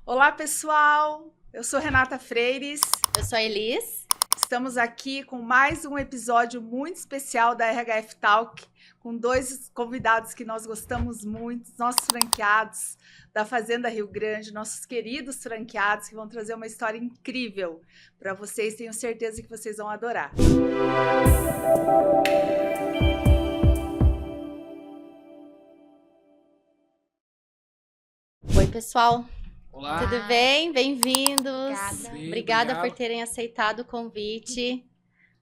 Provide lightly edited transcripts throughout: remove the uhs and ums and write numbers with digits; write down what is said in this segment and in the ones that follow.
Olá, pessoal! Eu sou Renata Freires. Eu sou a Elis. Estamos aqui com mais um episódio muito especial da RHF Talk, com dois convidados que nós gostamos muito, nossos franqueados da Fazenda Rio Grande, nossos queridos franqueados, que vão trazer uma história incrível para vocês. Tenho certeza que vocês vão adorar. Oi, pessoal. Olá. Tudo bem? Bem-vindos. Obrigado. Por terem aceitado o convite.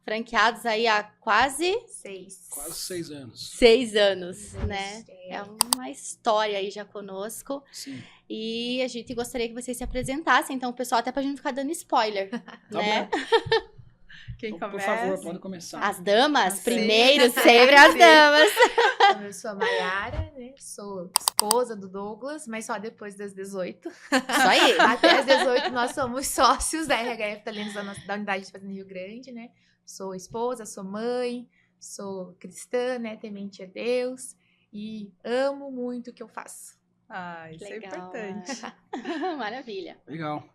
Franqueados aí há quase 6 anos. 6 anos, né? É uma história aí já conosco. Sim. E a gente gostaria que vocês se apresentassem, então, pessoal, até pra gente ficar dando spoiler, né? Bom. Quem Por começa? favor, pode começar. As damas, Sim. primeiro, sempre as damas. Eu sou a Mayara, né? Sou esposa do Douglas, mas só depois das 18. Isso aí. Até as 18 nós somos sócios da RHF Talentos da Unidade de Fazenda Rio Grande, né? Sou esposa, sou mãe, sou cristã, né? Temente a Deus e amo muito o que eu faço. Ah, isso Legal, é importante. Maravilha. Legal.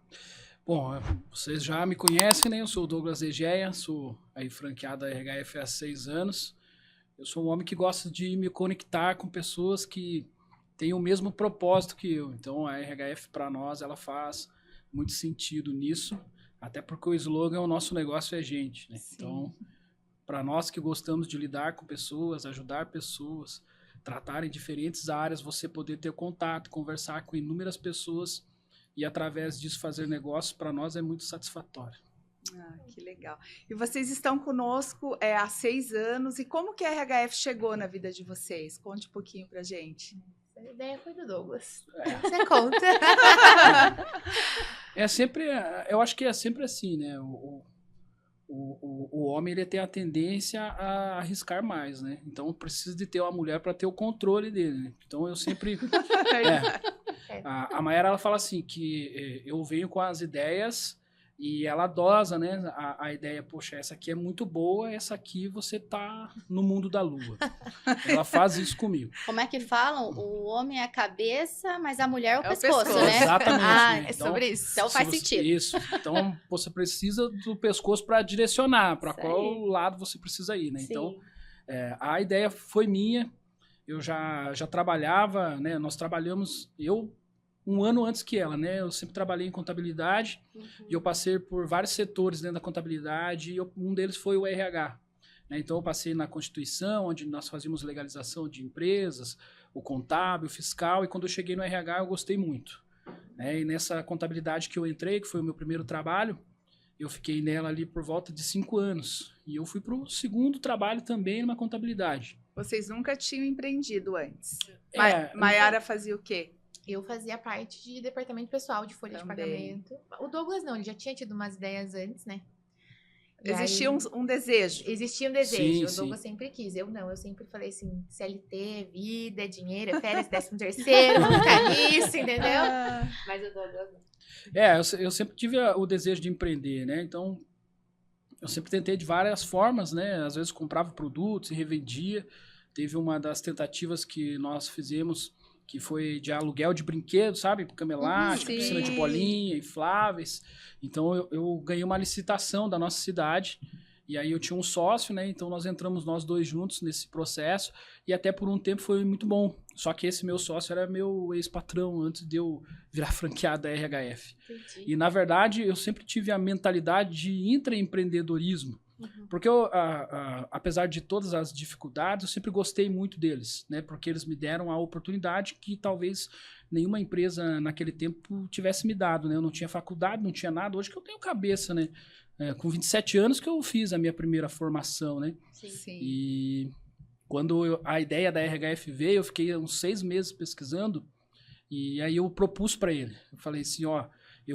Bom, vocês já me conhecem, né? Eu sou o Douglas Egeia, sou aí franqueado da RHF há 6 anos. Eu sou um homem que gosta de me conectar com pessoas que têm o mesmo propósito que eu. Então, a RHF, para nós, ela faz muito sentido nisso, até porque o slogan, o nosso negócio é gente, né? Sim. Então, para nós que gostamos de lidar com pessoas, ajudar pessoas, tratar em diferentes áreas, você poder ter contato, conversar com inúmeras pessoas e através disso fazer negócios, para nós é muito satisfatório. Ah, que legal. E vocês estão conosco há 6 anos. E como que a RHF chegou na vida de vocês? Conte um pouquinho pra gente. Essa ideia foi do Douglas. Você conta. É sempre, eu acho que é sempre assim, né? O homem ele tem a tendência a arriscar mais, né? Então precisa de ter uma mulher para ter o controle dele, né? Então eu sempre a Mayara ela fala assim que eu venho com as ideias e ela dosa, né? A ideia, poxa, essa aqui é muito boa, essa aqui você tá no mundo da lua. Ela faz isso comigo. Como é que falam? O homem é a cabeça, mas a mulher é o É o pescoço, pescoço. né? Exatamente. Ah, né? É sobre isso. Então faz Se sentido. Isso. Então, você precisa do pescoço para direcionar para Isso qual lado você precisa ir, né? Sim. Então, a ideia foi minha. Eu já trabalhava, né? Nós trabalhamos, eu um ano antes que ela, né? Eu sempre trabalhei em contabilidade e eu passei por vários setores dentro da contabilidade e um deles foi o RH. Né? Então, eu passei na Constituição, onde nós fazíamos legalização de empresas, o contábil, o fiscal, e quando eu cheguei no RH eu gostei muito. E nessa contabilidade que eu entrei, que foi o meu primeiro trabalho, eu fiquei nela ali por volta de 5 anos. E eu fui para o segundo trabalho também numa contabilidade. Vocês nunca tinham empreendido antes. É, Maiara fazia o quê? Eu fazia parte de departamento pessoal de folha Também. de pagamento. O Douglas não, ele já tinha tido umas ideias antes, né? E Existia aí, um desejo. existia um desejo. Sim, O Douglas sim. sempre quis. Eu não, eu sempre falei assim: CLT, vida, dinheiro, férias, 13º, vamos ficar nisso, entendeu? Ah, Mas o Douglas não. Eu sempre tive o desejo de empreender, né? Então, eu sempre tentei de várias formas, né? Às vezes comprava produtos e revendia. Teve uma das tentativas que nós fizemos, que foi de aluguel de brinquedos, sabe? Cama elástica, sim. piscina de bolinha, infláveis. Então, eu ganhei uma licitação da nossa cidade. E aí eu tinha um sócio, né? Então nós entramos nós dois juntos nesse processo e até por um tempo foi muito bom. Só que esse meu sócio era meu ex-patrão antes de eu virar franqueado da RHF. Entendi. E na verdade eu sempre tive a mentalidade de intraempreendedorismo. Porque eu, apesar de todas as dificuldades, eu sempre gostei muito deles, né? Porque eles me deram a oportunidade que talvez nenhuma empresa naquele tempo tivesse me dado, né? Eu não tinha faculdade, não tinha nada. Hoje que eu tenho cabeça, né? Com 27 anos que eu fiz a minha primeira formação, né? sim. E quando a ideia da RHF veio, eu fiquei uns 6 meses pesquisando e aí eu propus para ele. Eu falei assim,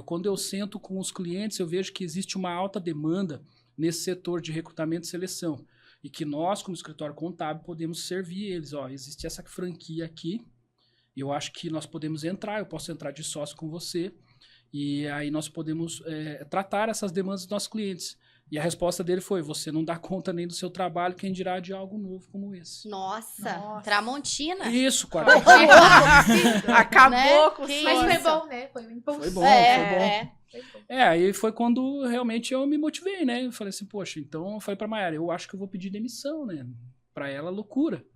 quando eu sento com os clientes, eu vejo que existe uma alta demanda nesse setor de recrutamento e seleção e que nós, como escritório contábil, podemos servir eles. Existe essa franquia aqui, eu acho que nós podemos entrar, eu posso entrar de sócio com você e aí nós podemos tratar essas demandas dos nossos clientes. E a resposta dele foi, você não dá conta nem do seu trabalho, quem dirá de algo novo como esse. Nossa. Tramontina. Isso, Acabou Né? com o Que Mas sonho. foi bom, né? Foi um impulso. Foi bom, É. Foi bom. aí foi quando realmente eu me motivei, né? Eu falei assim, poxa, então eu falei pra Mayara, eu acho que eu vou pedir demissão, né? Pra ela, loucura.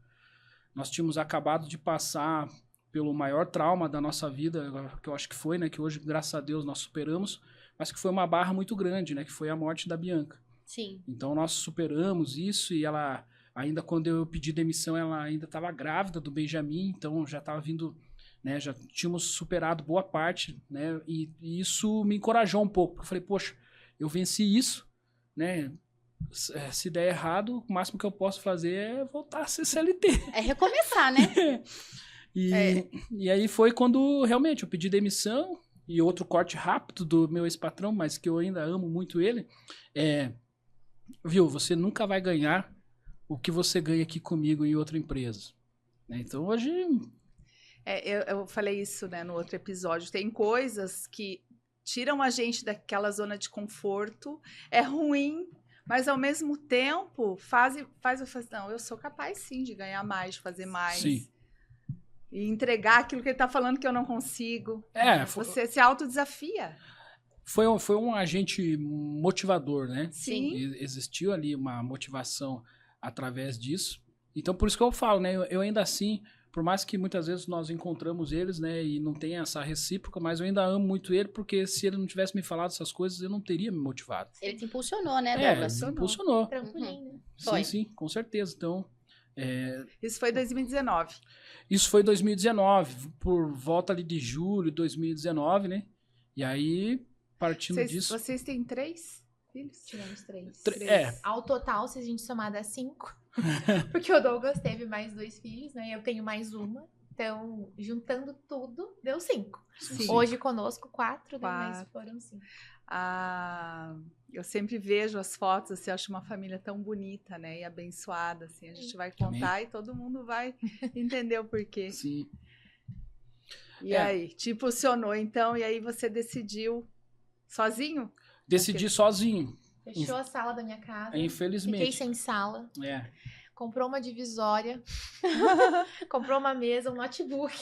Nós tínhamos acabado de passar pelo maior trauma da nossa vida, que eu acho que foi, né? Que hoje, graças a Deus, nós superamos, mas que foi uma barra muito grande, né? Que foi a morte da Bianca. Sim. Então nós superamos isso e ela, ainda quando eu pedi demissão, ela ainda estava grávida do Benjamin, então já estava vindo, né? Já tínhamos superado boa parte, né? E isso me encorajou um pouco, porque eu falei, poxa, eu venci isso, né? Se der errado, o máximo que eu posso fazer é voltar a ser CLT. É recomeçar, né? E aí foi quando realmente eu pedi demissão. E outro corte rápido do meu ex-patrão, mas que eu ainda amo muito ele, viu, você nunca vai ganhar o que você ganha aqui comigo em outra empresa. Né? Então hoje... Eu falei isso, né, no outro episódio. Tem coisas que tiram a gente daquela zona de conforto. É ruim, mas ao mesmo tempo faz não, eu sou capaz sim de ganhar mais, de fazer mais. Sim. E entregar aquilo que ele está falando que eu não consigo. Você se autodesafia. Foi um agente motivador, né? Sim. Existiu ali uma motivação através disso. Então, por isso que eu falo, né? Eu ainda assim, por mais que muitas vezes nós encontramos eles, né? E não tem essa recíproca, mas eu ainda amo muito ele, porque se ele não tivesse me falado essas coisas, eu não teria me motivado. Ele te impulsionou, né, Douglas? Impulsionou. Trampolim, né? Foi. Sim, com certeza. Então... Isso foi em 2019. Isso foi em 2019, por volta ali de julho de 2019, né? E aí, partindo disso... Vocês têm 3 filhos? Tivemos 3. Ao total, se a gente somar, dá 5. Porque o Douglas teve mais 2 filhos, né? Eu tenho mais uma. Então, juntando tudo, deu 5. Sim. Hoje conosco 4, né? Mas foram 5. Eu sempre vejo as fotos, assim, acho uma família tão bonita, né? E abençoada, assim. A gente vai contar e todo mundo vai entender o porquê. Sim. E aí, te impulsionou, então, e aí você decidiu sozinho? Decidi sozinho. Fechou a sala da minha casa. Infelizmente. Fiquei sem sala. É. Comprou uma divisória. Comprou uma mesa, um notebook.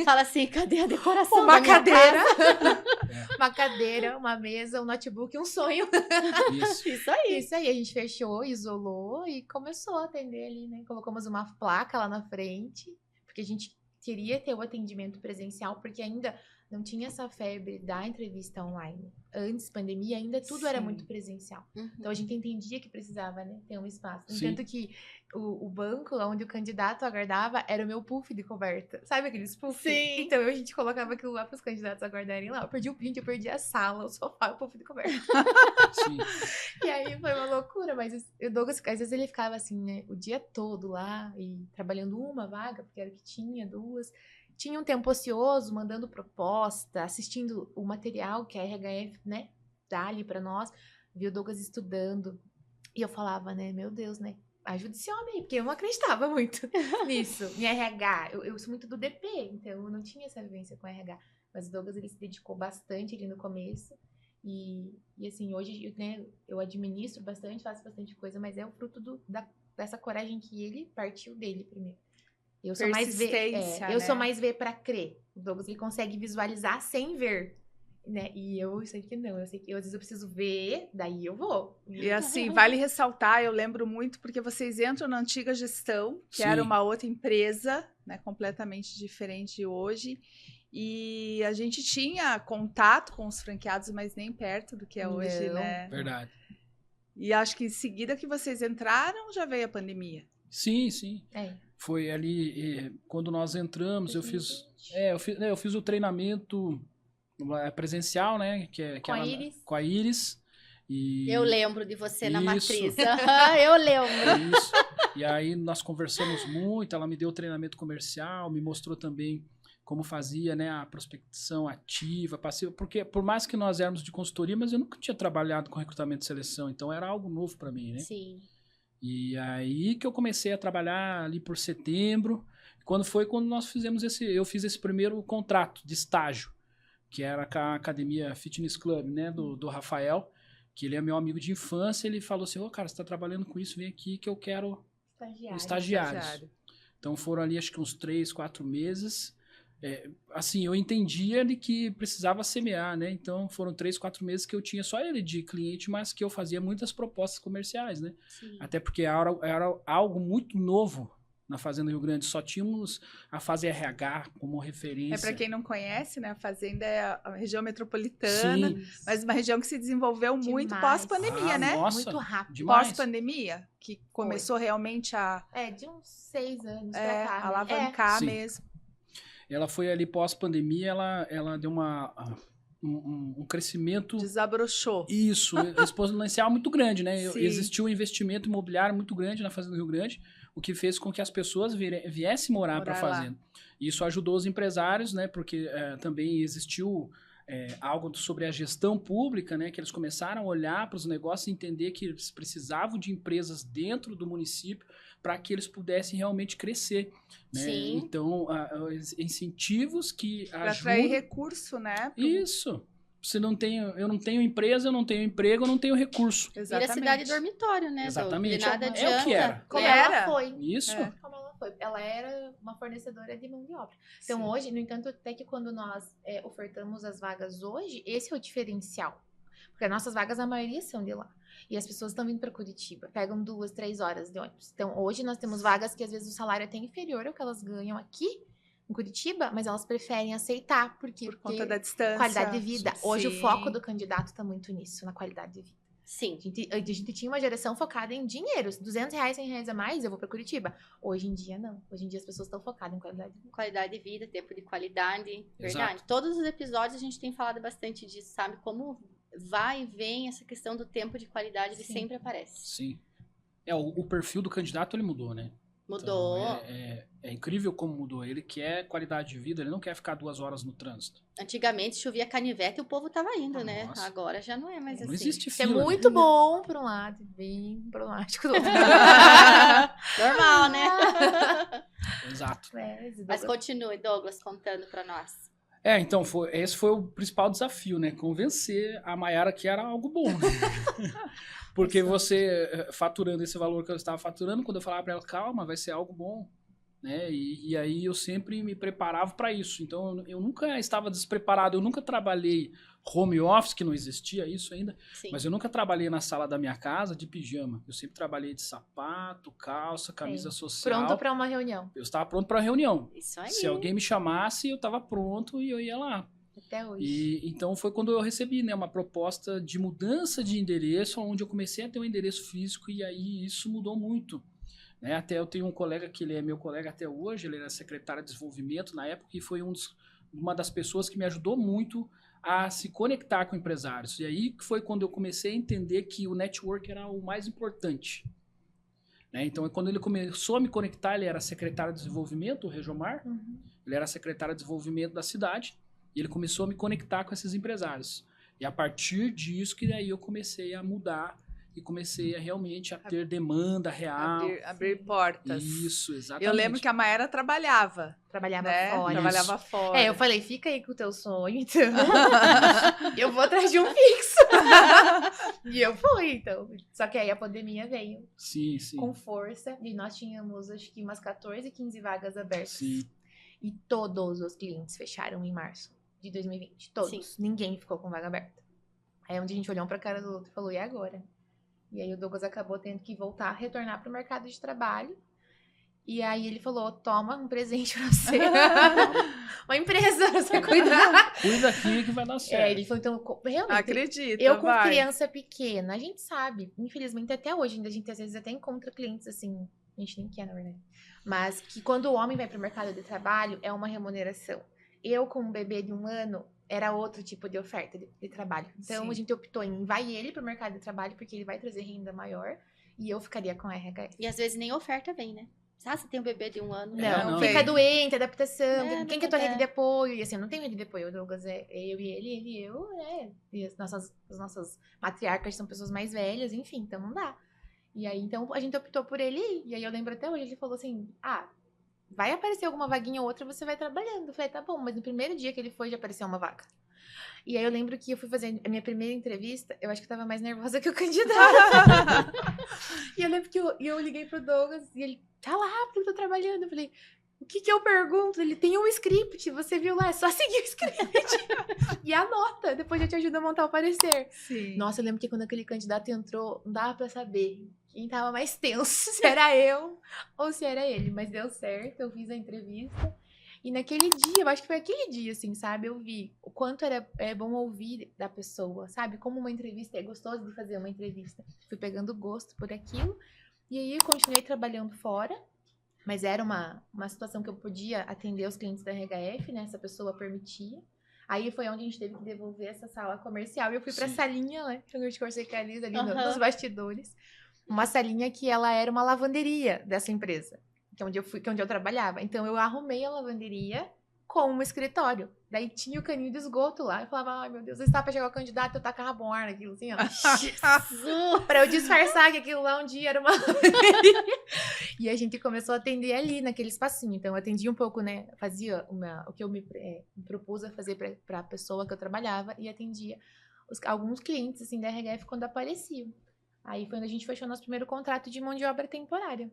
Fala assim, cadê a decoração Uma da minha cadeira. Uma cadeira, uma mesa, um notebook, um sonho. Isso. Isso aí. Isso aí, a gente fechou, isolou e começou a atender ali, né? Colocamos uma placa lá na frente, porque a gente queria ter o atendimento presencial, porque ainda não tinha essa febre da entrevista online. Antes, pandemia, ainda tudo era muito presencial. Uhum. Então, a gente entendia que precisava, né, ter um espaço. No Sim. entanto que o banco, onde o candidato aguardava, era o meu puff de coberta. Sabe aqueles puff? Sim. Então, a gente colocava aquilo lá para os candidatos aguardarem lá. Eu perdi a sala, o sofá, o puff de coberta. Sim. E aí foi uma loucura, mas o Douglas, às vezes ele ficava assim, né, o dia todo lá, e trabalhando uma vaga, porque era o que tinha, 2. Tinha um tempo ocioso, mandando proposta, assistindo o material que a RHF, né, dá ali pra nós, viu o Douglas estudando. E eu falava, né, meu Deus, né, ajuda esse homem aí, porque eu não acreditava muito nisso. Minha RH, eu sou muito do DP, então eu não tinha essa vivência com RH. Mas o Douglas, ele se dedicou bastante ali no começo. E assim, hoje, né, eu administro bastante, faço bastante coisa, mas é o fruto dessa coragem que ele partiu dele primeiro. Eu sou mais ver, eu sou mais ver para crer. O Douglas, ele consegue visualizar sem ver, né? E eu sei que não, eu sei que às vezes eu preciso ver, daí eu vou. E assim, vale ressaltar, eu lembro muito, porque vocês entram na antiga gestão, que era uma outra empresa, né, completamente diferente de hoje, e a gente tinha contato com os franqueados, mas nem perto do que é hoje, né? Verdade. E acho que em seguida que vocês entraram, já veio a pandemia. Sim, sim. Foi ali, quando nós entramos, eu fiz o treinamento presencial, né? Com a Iris. Com a Iris. E... Eu lembro de você na Isso. matriz. Eu lembro. Isso. E aí nós conversamos muito, ela me deu treinamento comercial, me mostrou também como fazia, né, a prospecção ativa, passiva, porque por mais que nós éramos de consultoria, mas eu nunca tinha trabalhado com recrutamento e seleção, então era algo novo para mim, né? Sim. E aí que eu comecei a trabalhar ali por setembro, quando nós fizemos eu fiz esse primeiro contrato de estágio, que era com a Academia Fitness Club, né, do Rafael, que ele é meu amigo de infância, ele falou assim, cara, você tá trabalhando com isso, vem aqui que eu quero estagiários. Então foram ali acho que uns 3, 4 meses. Assim, eu entendia ele que precisava semear, né? Então foram 3, 4 meses que eu tinha só ele de cliente, mas que eu fazia muitas propostas comerciais, né? Sim. Até porque era algo muito novo na Fazenda Rio Grande. Só tínhamos a fase RH como referência. Para quem não conhece, né? A Fazenda é a região metropolitana, Sim. mas uma região que se desenvolveu muito Demais. pós-pandemia, né? Nossa, Muito rápido. demais. Pós-pandemia, que começou realmente a De uns 6 anos pra cá. né? alavancar Sim. mesmo. Ela foi ali pós-pandemia, ela deu um crescimento... Desabrochou. Isso, exponencial muito grande, né? Sim. Existiu um investimento imobiliário muito grande na Fazenda Rio Grande, o que fez com que as pessoas viessem morar para a Morar lá. Fazenda. Isso ajudou os empresários, né? Porque também existiu algo sobre a gestão pública, né? Que eles começaram a olhar para os negócios e entender que eles precisavam de empresas dentro do município para que eles pudessem realmente crescer. Né? Sim. Então, incentivos que Para atrair ajudam... recurso, né? Isso. Eu não tenho empresa, eu não tenho emprego, eu não tenho recurso. Vira Exatamente. cidade dormitório, né? Exatamente. De nada É o que adianta. era. Como Era. ela foi. Isso. É. Como ela foi. Ela era uma fornecedora de mão de obra. Então, Sim. hoje, no entanto, até que quando nós ofertamos as vagas hoje, esse é o diferencial. Porque as nossas vagas, a maioria são de lá. E as pessoas estão vindo para Curitiba, pegam 2, 3 horas de ônibus. Então, hoje nós temos vagas que às vezes o salário é até inferior ao que elas ganham aqui em Curitiba, mas elas preferem aceitar, porque Por conta da distância. qualidade de vida. Hoje o Sim. foco do candidato está muito nisso, na qualidade de vida. Sim. A gente tinha uma geração focada em dinheiro. R$200, R$100 a mais, eu vou para Curitiba. Hoje em dia, não. Hoje em dia, as pessoas estão focadas em qualidade de vida. Qualidade de vida, tempo de qualidade. Exato. Verdade. Todos os episódios a gente tem falado bastante disso, sabe? Como vai e vem essa questão do tempo de qualidade, ele Sim. sempre aparece. Sim. O perfil do candidato, ele mudou, né? Mudou. Então, é incrível como mudou. Ele quer qualidade de vida, ele não quer ficar 2 horas no trânsito. Antigamente chovia canivete e o povo tava indo, né? Nossa. Agora já não é mais Não assim. existe Isso é fila. muito bom por um lado, bem problemático do outro. Normal, né? Exato. Mas continue, Douglas, contando pra nós. Então, esse foi o principal desafio, né? Convencer a Mayara que era algo bom. Né? Porque você, faturando esse valor que eu estava faturando, quando eu falava para ela, calma, vai ser algo bom. Né? E aí eu sempre me preparava para isso. Então, eu nunca estava despreparado, eu nunca trabalhei home office, que não existia isso ainda, Sim. mas eu nunca trabalhei na sala da minha casa de pijama. Eu sempre trabalhei de sapato, calça, camisa social. Pronto para uma reunião. Eu estava pronto para a reunião. Isso aí. Se alguém me chamasse, eu estava pronto e eu ia lá. Até hoje. E então foi quando eu recebi, né, uma proposta de mudança de endereço, onde eu comecei a ter um endereço físico e aí isso mudou muito. Né? Até eu tenho um colega que ele é meu colega até hoje, ele era secretário de desenvolvimento na época e foi uma das pessoas que me ajudou muito a se conectar com empresários. E aí foi quando eu comecei a entender que o network era o mais importante. Né? Então, quando ele começou a me conectar, ele era secretário de desenvolvimento, o Regiomar, ele era secretário de desenvolvimento da cidade, e ele começou a me conectar com esses empresários. E a partir disso que daí eu comecei a mudar e comecei a realmente a ter demanda real. Abrir portas. Isso, exatamente. Eu lembro que a Maera trabalhava. Trabalhava Né? fora. Trabalhava fora. Eu falei, fica aí com o teu sonho, então. Eu vou atrás de um fixo. E eu fui, então. Só que aí a pandemia veio Sim. com força. E nós tínhamos, acho que, umas 14, 15 vagas abertas. Sim. E todos os clientes fecharam em março de 2020. Todos. Sim. Ninguém ficou com vaga aberta. Aí onde a gente olhou um pra cara do outro e falou, e agora? E aí o Douglas acabou tendo que voltar, retornar pro mercado de trabalho. E aí ele falou, toma um presente pra você. Uma empresa pra você cuidar. Cuida aqui que vai dar certo. Ele falou, então, realmente, Acredita, eu com vai. criança pequena, a gente sabe, infelizmente até hoje, ainda a gente às vezes até encontra clientes assim, a gente nem quer, na verdade. Mas que quando o homem vai pro mercado de trabalho, é uma remuneração. Eu, com um bebê de 1 ano, era outro tipo de oferta de trabalho. Então, Sim. a gente optou em vai ele pro mercado de trabalho, porque ele vai trazer renda maior, e eu ficaria com a RHF. E às vezes nem oferta vem, né? Ah, você tem um bebê de 1 ano. não. Fica vem. doente, adaptação, É, quem que é a tua rede de apoio? E assim, eu não tenho rede de apoio, o Douglas é eu e ele e eu, né? E as nossas matriarcas são pessoas mais velhas, enfim, então não dá. E aí, então, a gente optou por ele ir. E aí, eu lembro até hoje, ele falou assim, vai aparecer alguma vaguinha ou outra, você vai trabalhando. Eu falei, tá bom, mas no primeiro dia que ele foi, já apareceu uma vaga. E aí eu lembro que eu fui fazer a minha primeira entrevista, eu acho que eu tava mais nervosa que o candidato. E eu lembro que eu liguei pro Douglas e ele, tá lá, porque eu tô trabalhando. Eu falei, o que eu pergunto? Ele tem um script, você viu lá, é só seguir o script. E anota, depois eu te ajudo a montar o parecer. Sim. Nossa, eu lembro que quando aquele candidato entrou, não dava pra saber quem tava mais tenso, se era eu ou se era ele. Mas deu certo, eu fiz a entrevista. E naquele dia, eu acho que foi aquele dia, assim, sabe? Eu vi o quanto é bom ouvir da pessoa, sabe? Como uma entrevista, é gostoso de fazer uma entrevista. Fui pegando gosto por aquilo. E aí, eu continuei trabalhando fora. Mas era uma situação que eu podia atender os clientes da RHF, né? Essa pessoa permitia. Aí foi onde a gente teve que devolver essa sala comercial. E eu fui pra salinha, né? Que eu conversei com a Liz ali nos bastidores. Uma salinha que ela era uma lavanderia dessa empresa. Que é onde eu trabalhava. Então, eu arrumei a lavanderia com um escritório. Daí tinha o caninho de esgoto lá. Eu falava, ai meu Deus, estava pra chegar o candidato, eu tacava bom ar naquilo assim, ó. Pra eu disfarçar que aquilo lá um dia era uma lavanderia. E a gente começou a atender ali, naquele espacinho. Então, eu atendia um pouco, né? Fazia o que eu me propus a fazer pra pessoa que eu trabalhava. E atendia alguns clientes, assim, da RHF quando apareciam. Aí foi onde a gente fechou nosso primeiro contrato de mão de obra temporária.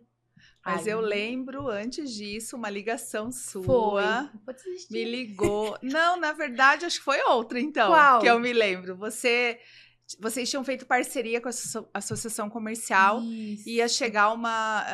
Mas eu lembro, antes disso, uma ligação sua. Pode desistir. Me ligou. Não, na verdade, acho que foi outra, então. Qual? Que eu me lembro. Vocês tinham feito parceria com a associação comercial. Isso. Ia chegar uma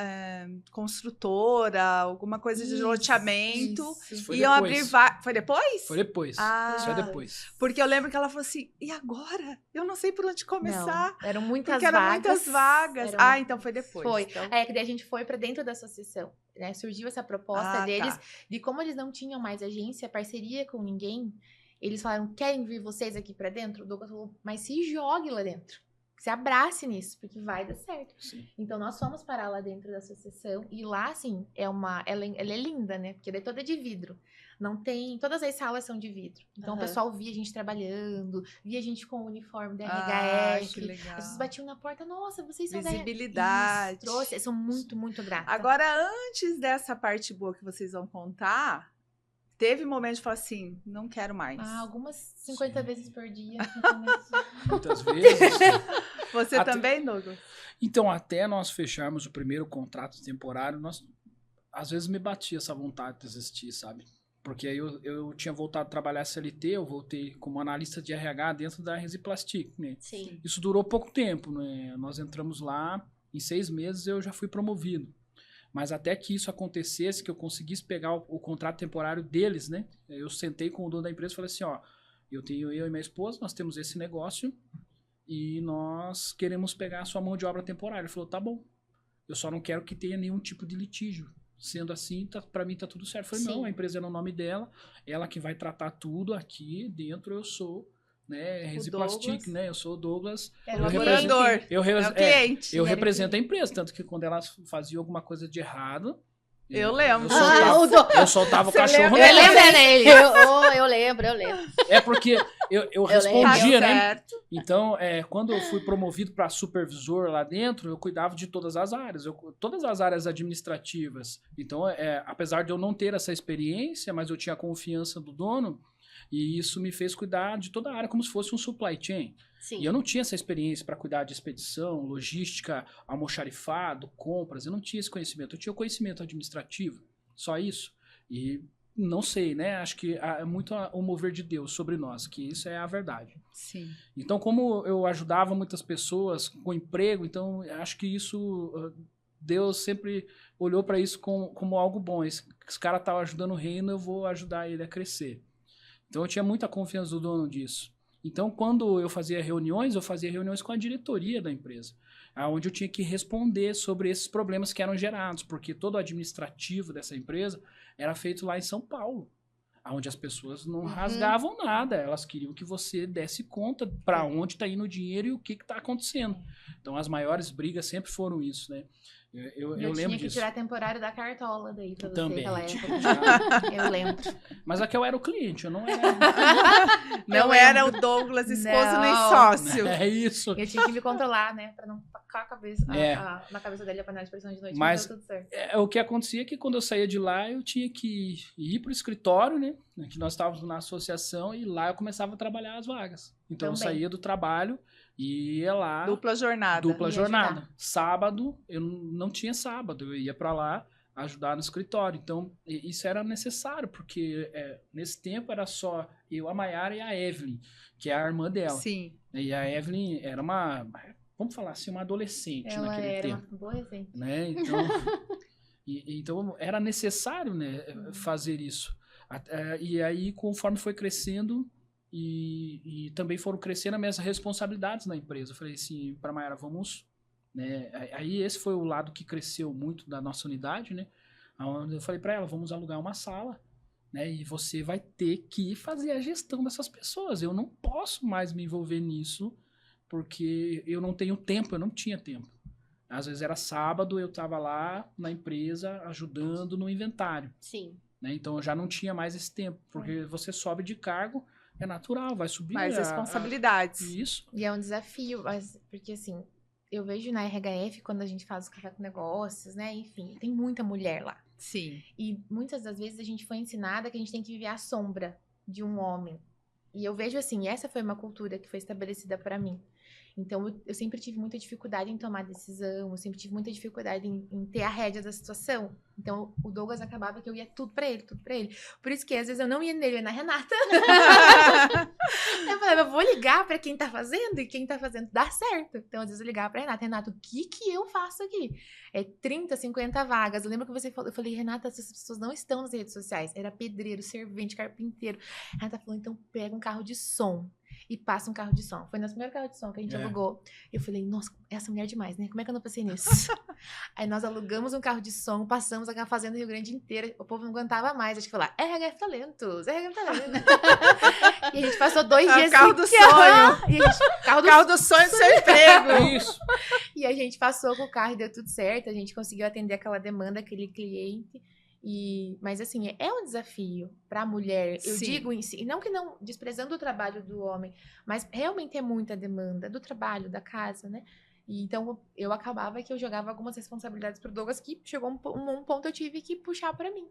construtora, alguma coisa de loteamento. Isso foi Iam depois. abrir. Foi depois? Foi depois. Ah. Isso foi depois. Porque eu lembro que ela falou assim, e agora? Eu não sei por onde começar. Não, eram muitas Porque vagas. eram muitas vagas. Eram- Então foi depois. Foi. Então... Que daí a gente foi pra dentro da associação, né? Surgiu essa proposta deles, de como eles não tinham mais agência, parceria com ninguém, eles falaram, querem vir vocês aqui pra dentro? O Douglas falou, mas se jogue lá dentro. Se abrace nisso, porque vai dar certo. Sim. Então, nós fomos parar lá dentro da associação. E lá, assim, ela é linda, né? Porque ela é toda de vidro. Não tem... Todas as salas são de vidro. Então, o pessoal via a gente trabalhando, via a gente com o uniforme da RHF. que legal. As pessoas batiam na porta. Nossa, vocês são Visibilidade. Isso, trouxe. São muito, muito gratas. Agora, antes dessa parte boa que vocês vão contar, teve momento de falar assim, não quero mais. Algumas 50 vezes por dia. Muitas vezes. Você também, Douglas? Então, até nós fecharmos o primeiro contrato temporário, às vezes me batia essa vontade de desistir, sabe? Porque aí eu tinha voltado a trabalhar CLT, eu voltei como analista de RH dentro da Resiplastic, né? Sim. Isso durou pouco tempo, né? Nós entramos lá, em 6 meses eu já fui promovido. Mas até que isso acontecesse, que eu conseguisse pegar o contrato temporário deles, né? Eu sentei com o dono da empresa e falei assim, ó, eu e minha esposa, nós temos esse negócio e nós queremos pegar a sua mão de obra temporária. Ele falou, tá bom, eu só não quero que tenha nenhum tipo de litígio. Sendo assim, pra mim tá tudo certo. Eu falei, não, a empresa é no nome dela, ela que vai tratar tudo aqui dentro, eu sou, né, Resiplastic, né, eu sou o Douglas. É o colaborador, é o cliente. Eu represento a empresa, tanto que quando elas faziam alguma coisa de errado, eu lembro. Eu soltava o cachorro nela. Eu lembro dele. Eu lembro. É porque eu respondia, tá né? certo. Então, quando eu fui promovido para supervisor lá dentro, eu cuidava de todas as áreas, todas as áreas administrativas. Então, apesar de eu não ter essa experiência, mas eu tinha a confiança do dono, e isso me fez cuidar de toda a área como se fosse um supply chain. Sim. E eu não tinha essa experiência para cuidar de expedição, logística, almoxarifado, compras. Eu não tinha esse conhecimento. Eu tinha o conhecimento administrativo, só isso. E não sei, né? Acho que é muito o mover de Deus sobre nós, que isso é a verdade. Sim. Então, como eu ajudava muitas pessoas com emprego, então acho que isso, Deus sempre olhou para isso como algo bom. Esse cara estava ajudando o reino, eu vou ajudar ele a crescer. Então, eu tinha muita confiança do dono disso. Então, quando eu fazia reuniões com a diretoria da empresa, onde eu tinha que responder sobre esses problemas que eram gerados, porque todo o administrativo dessa empresa era feito lá em São Paulo, onde as pessoas não rasgavam nada, elas queriam que você desse conta para onde está indo o dinheiro e o que está acontecendo. Então, as maiores brigas sempre foram isso, né? Eu Eu lembro tinha que disso. tirar temporário da cartola daí pra você Também. naquela época. Já. Eu lembro. Mas aqui eu era o cliente, eu não era. Não era o Douglas esposo nem Não. sócio. É isso. Eu tinha que me controlar, né? Pra não tacar a cabeça, É. na cabeça dele a panela de pressão de noite. Mas- deu tudo certo. O que acontecia é que quando eu saía de lá, eu tinha que ir pro escritório, né? Que nós estávamos na associação, e lá eu começava a trabalhar as vagas. Então eu Também. saía do trabalho e ia lá. Dupla jornada. Dupla Ia jornada. ajudar. Sábado, eu não tinha sábado, eu ia para lá ajudar no escritório. Então, isso era necessário, porque nesse tempo era só eu, a Maiara e a Evelyn, que é a irmã dela. Sim. E a Evelyn era uma, vamos falar assim, uma adolescente Ela naquele era tempo. uma boa exemplo. Né? Então, então, era necessário, né, fazer isso. E aí, conforme foi crescendo, e também foram crescendo as minhas responsabilidades na empresa. Eu falei assim, para a Maiara, vamos... Né? Aí esse foi o lado que cresceu muito da nossa unidade, né? Onde eu falei para ela, vamos alugar uma sala, né? E você vai ter que fazer a gestão dessas pessoas. Eu não posso mais me envolver nisso, porque eu não tenho tempo, eu não tinha tempo. Às vezes era sábado, eu estava lá na empresa ajudando no inventário, Sim. né? Então eu já não tinha mais esse tempo, porque você sobe de cargo, é natural, vai subir. Mais responsabilidades. Isso. E é um desafio, porque assim, eu vejo na RHF, quando a gente faz o café com negócios, né? Enfim, tem muita mulher lá. Sim. E muitas das vezes a gente foi ensinada que a gente tem que viver à sombra de um homem. E eu vejo assim, essa foi uma cultura que foi estabelecida para mim. Então, eu sempre tive muita dificuldade em tomar decisão, eu sempre tive muita dificuldade em ter a rédea da situação. Então, o Douglas acabava que eu ia tudo pra ele, tudo pra ele. Por isso que, às vezes, eu não ia nele, eu ia na Renata. Eu falava, eu vou ligar pra quem tá fazendo, e quem tá fazendo dá certo. Então, às vezes, eu ligava pra Renata, Renata, o que eu faço aqui? 30, 50 vagas. Eu lembro que você falou, eu falei, Renata, essas pessoas não estão nas redes sociais. Era pedreiro, servente, carpinteiro. Renata falou, então pega um carro de som e passa um carro de som. Foi nosso primeiro carro de som que a gente alugou. Eu falei, nossa, essa mulher é demais, né? Como é que eu não pensei nisso? Aí nós alugamos um carro de som, passamos a fazenda Rio Grande inteira. O povo não aguentava mais. A gente foi lá, RHF Talentos, RHF Talentos. E a gente passou 2 dias... o carro do sonho. E a gente, Carro do sonho do seu emprego. Isso. e a gente passou com o carro e deu tudo certo. A gente conseguiu atender aquela demanda, aquele cliente. Mas assim, é um desafio para a mulher, eu Sim. digo em si, e não que não desprezando o trabalho do homem, mas realmente é muita demanda do trabalho, da casa, né? E então eu acabava que eu jogava algumas responsabilidades pro Douglas, que chegou um ponto eu tive que puxar para mim.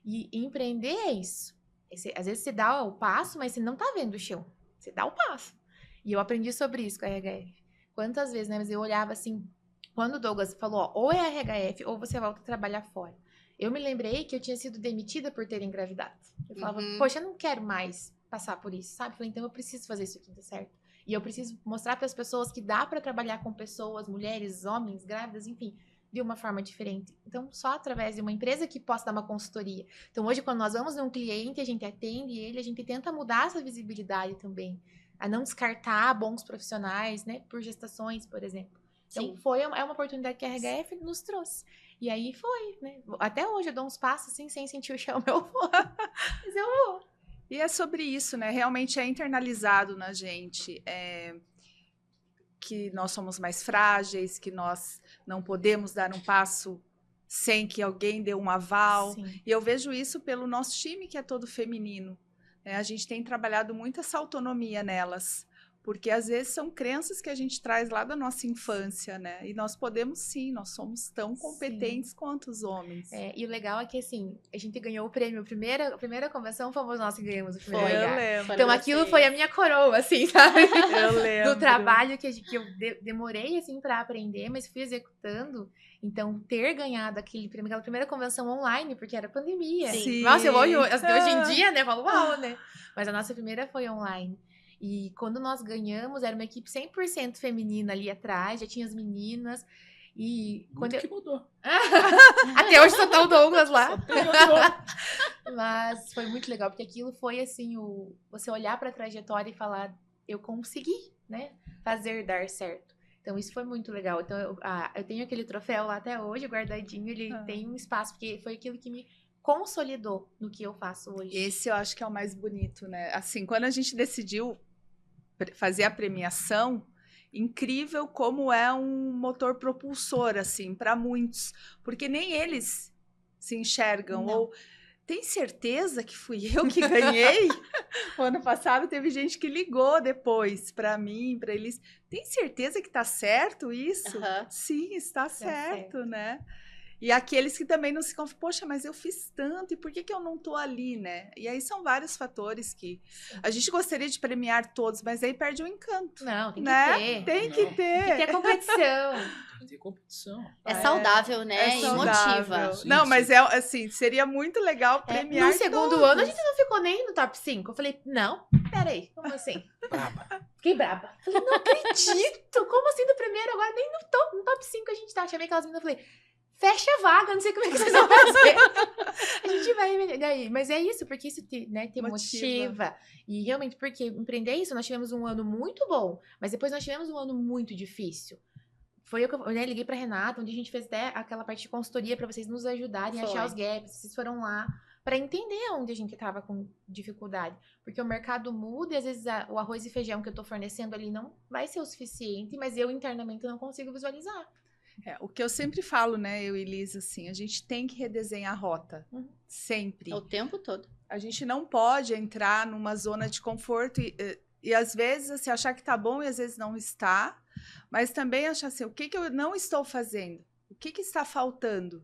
E empreender é isso. Às vezes você dá o passo, mas você não tá vendo o chão. Você dá o passo. E eu aprendi sobre isso com a RHF. Quantas vezes, né? Mas eu olhava assim, quando o Douglas falou, ó, ou é a RHF ou você volta a trabalhar fora. Eu me lembrei que eu tinha sido demitida por ter engravidado. Eu falava, poxa, eu não quero mais passar por isso, sabe? Eu falei, então eu preciso fazer isso aqui, tá certo? E eu preciso mostrar para as pessoas que dá para trabalhar com pessoas, mulheres, homens, grávidas, enfim, de uma forma diferente. Então, só através de uma empresa que possa dar uma consultoria. Então, hoje, quando nós vamos num cliente, a gente atende ele, a gente tenta mudar essa visibilidade também. A não descartar bons profissionais, né? Por gestações, por exemplo. Então, é uma oportunidade que a RHF nos trouxe. E aí foi, né? Até hoje eu dou uns passos assim, sem sentir o chão, eu vou. Mas eu vou. E é sobre isso, né? Realmente é internalizado na gente que nós somos mais frágeis, que nós não podemos dar um passo sem que alguém dê um aval. Sim. E eu vejo isso pelo nosso time, que é todo feminino. A gente tem trabalhado muito essa autonomia nelas. Porque às vezes são crenças que a gente traz lá da nossa infância, né? E nós podemos sim, nós somos tão competentes quanto os homens. E o legal é que, assim, a gente ganhou o prêmio. A primeira convenção fomos nós que ganhamos o primeiro Eu lugar. lembro. Então aquilo foi a minha coroa, assim, sabe? Eu lembro. Do trabalho que eu demorei, assim, pra aprender, mas fui executando. Então, ter ganhado aquela primeira convenção online, porque era pandemia. Sim. Nossa, hoje em dia, né, eu falo, uau, né? Mas a nossa primeira foi online. E quando nós ganhamos, era uma equipe 100% feminina ali atrás, já tinha as meninas. E Muito que mudou. Até hoje só tá o Douglas lá. Mudou. Mas foi muito legal, porque aquilo foi assim, você olhar pra trajetória e falar, eu consegui, né? Fazer dar certo. Então isso foi muito legal. Então eu tenho aquele troféu lá até hoje, guardadinho, ele tem um espaço, porque foi aquilo que me consolidou no que eu faço hoje. Esse eu acho que é o mais bonito, né? Assim, quando a gente decidiu fazer a premiação, incrível como é um motor propulsor, assim, para muitos. Porque nem eles se enxergam. Não. Ou tem certeza que fui eu que ganhei? O ano passado teve gente que ligou depois para mim, para eles. Tem certeza que tá certo isso? Aham. Sim, está certo, certo. né? E aqueles que também não se confiam, poxa, mas eu fiz tanto, e por que eu não tô ali, né? E aí são vários fatores que a gente gostaria de premiar todos, mas aí perde o encanto, Não, tem que né? ter. Tem que Não. ter. Tem que ter competição. Tem que ter competição. É saudável, né? É E saudável. motiva. Sim, Não, sim. mas é assim, seria muito legal premiar No segundo todos. ano, a gente não ficou nem no top 5. Eu falei, não, peraí, como assim? Braba. Fiquei braba. Falei, não acredito! Como assim do primeiro? Agora nem no top 5 a gente tá. Chamei aquelas meninas e falei, fecha a vaga, não sei como é que vocês vão fazer. A gente vai daí. Mas é isso, porque isso te motiva. E realmente, porque empreender isso, nós tivemos um ano muito bom, mas depois nós tivemos um ano muito difícil. Foi eu que eu liguei pra Renata, onde a gente fez até aquela parte de consultoria pra vocês nos ajudarem a Foi. achar os gaps. Vocês foram lá pra entender onde a gente tava com dificuldade. Porque o mercado muda e às vezes o arroz e feijão que eu tô fornecendo ali não vai ser o suficiente, mas eu internamente não consigo visualizar. O que eu sempre falo, né, eu e Liz, assim, a gente tem que redesenhar a rota. Uhum. Sempre. O tempo todo. A gente não pode entrar numa zona de conforto e às vezes, assim, achar que tá bom e às vezes não está. Mas também achar assim, o que eu não estou fazendo? O que está faltando?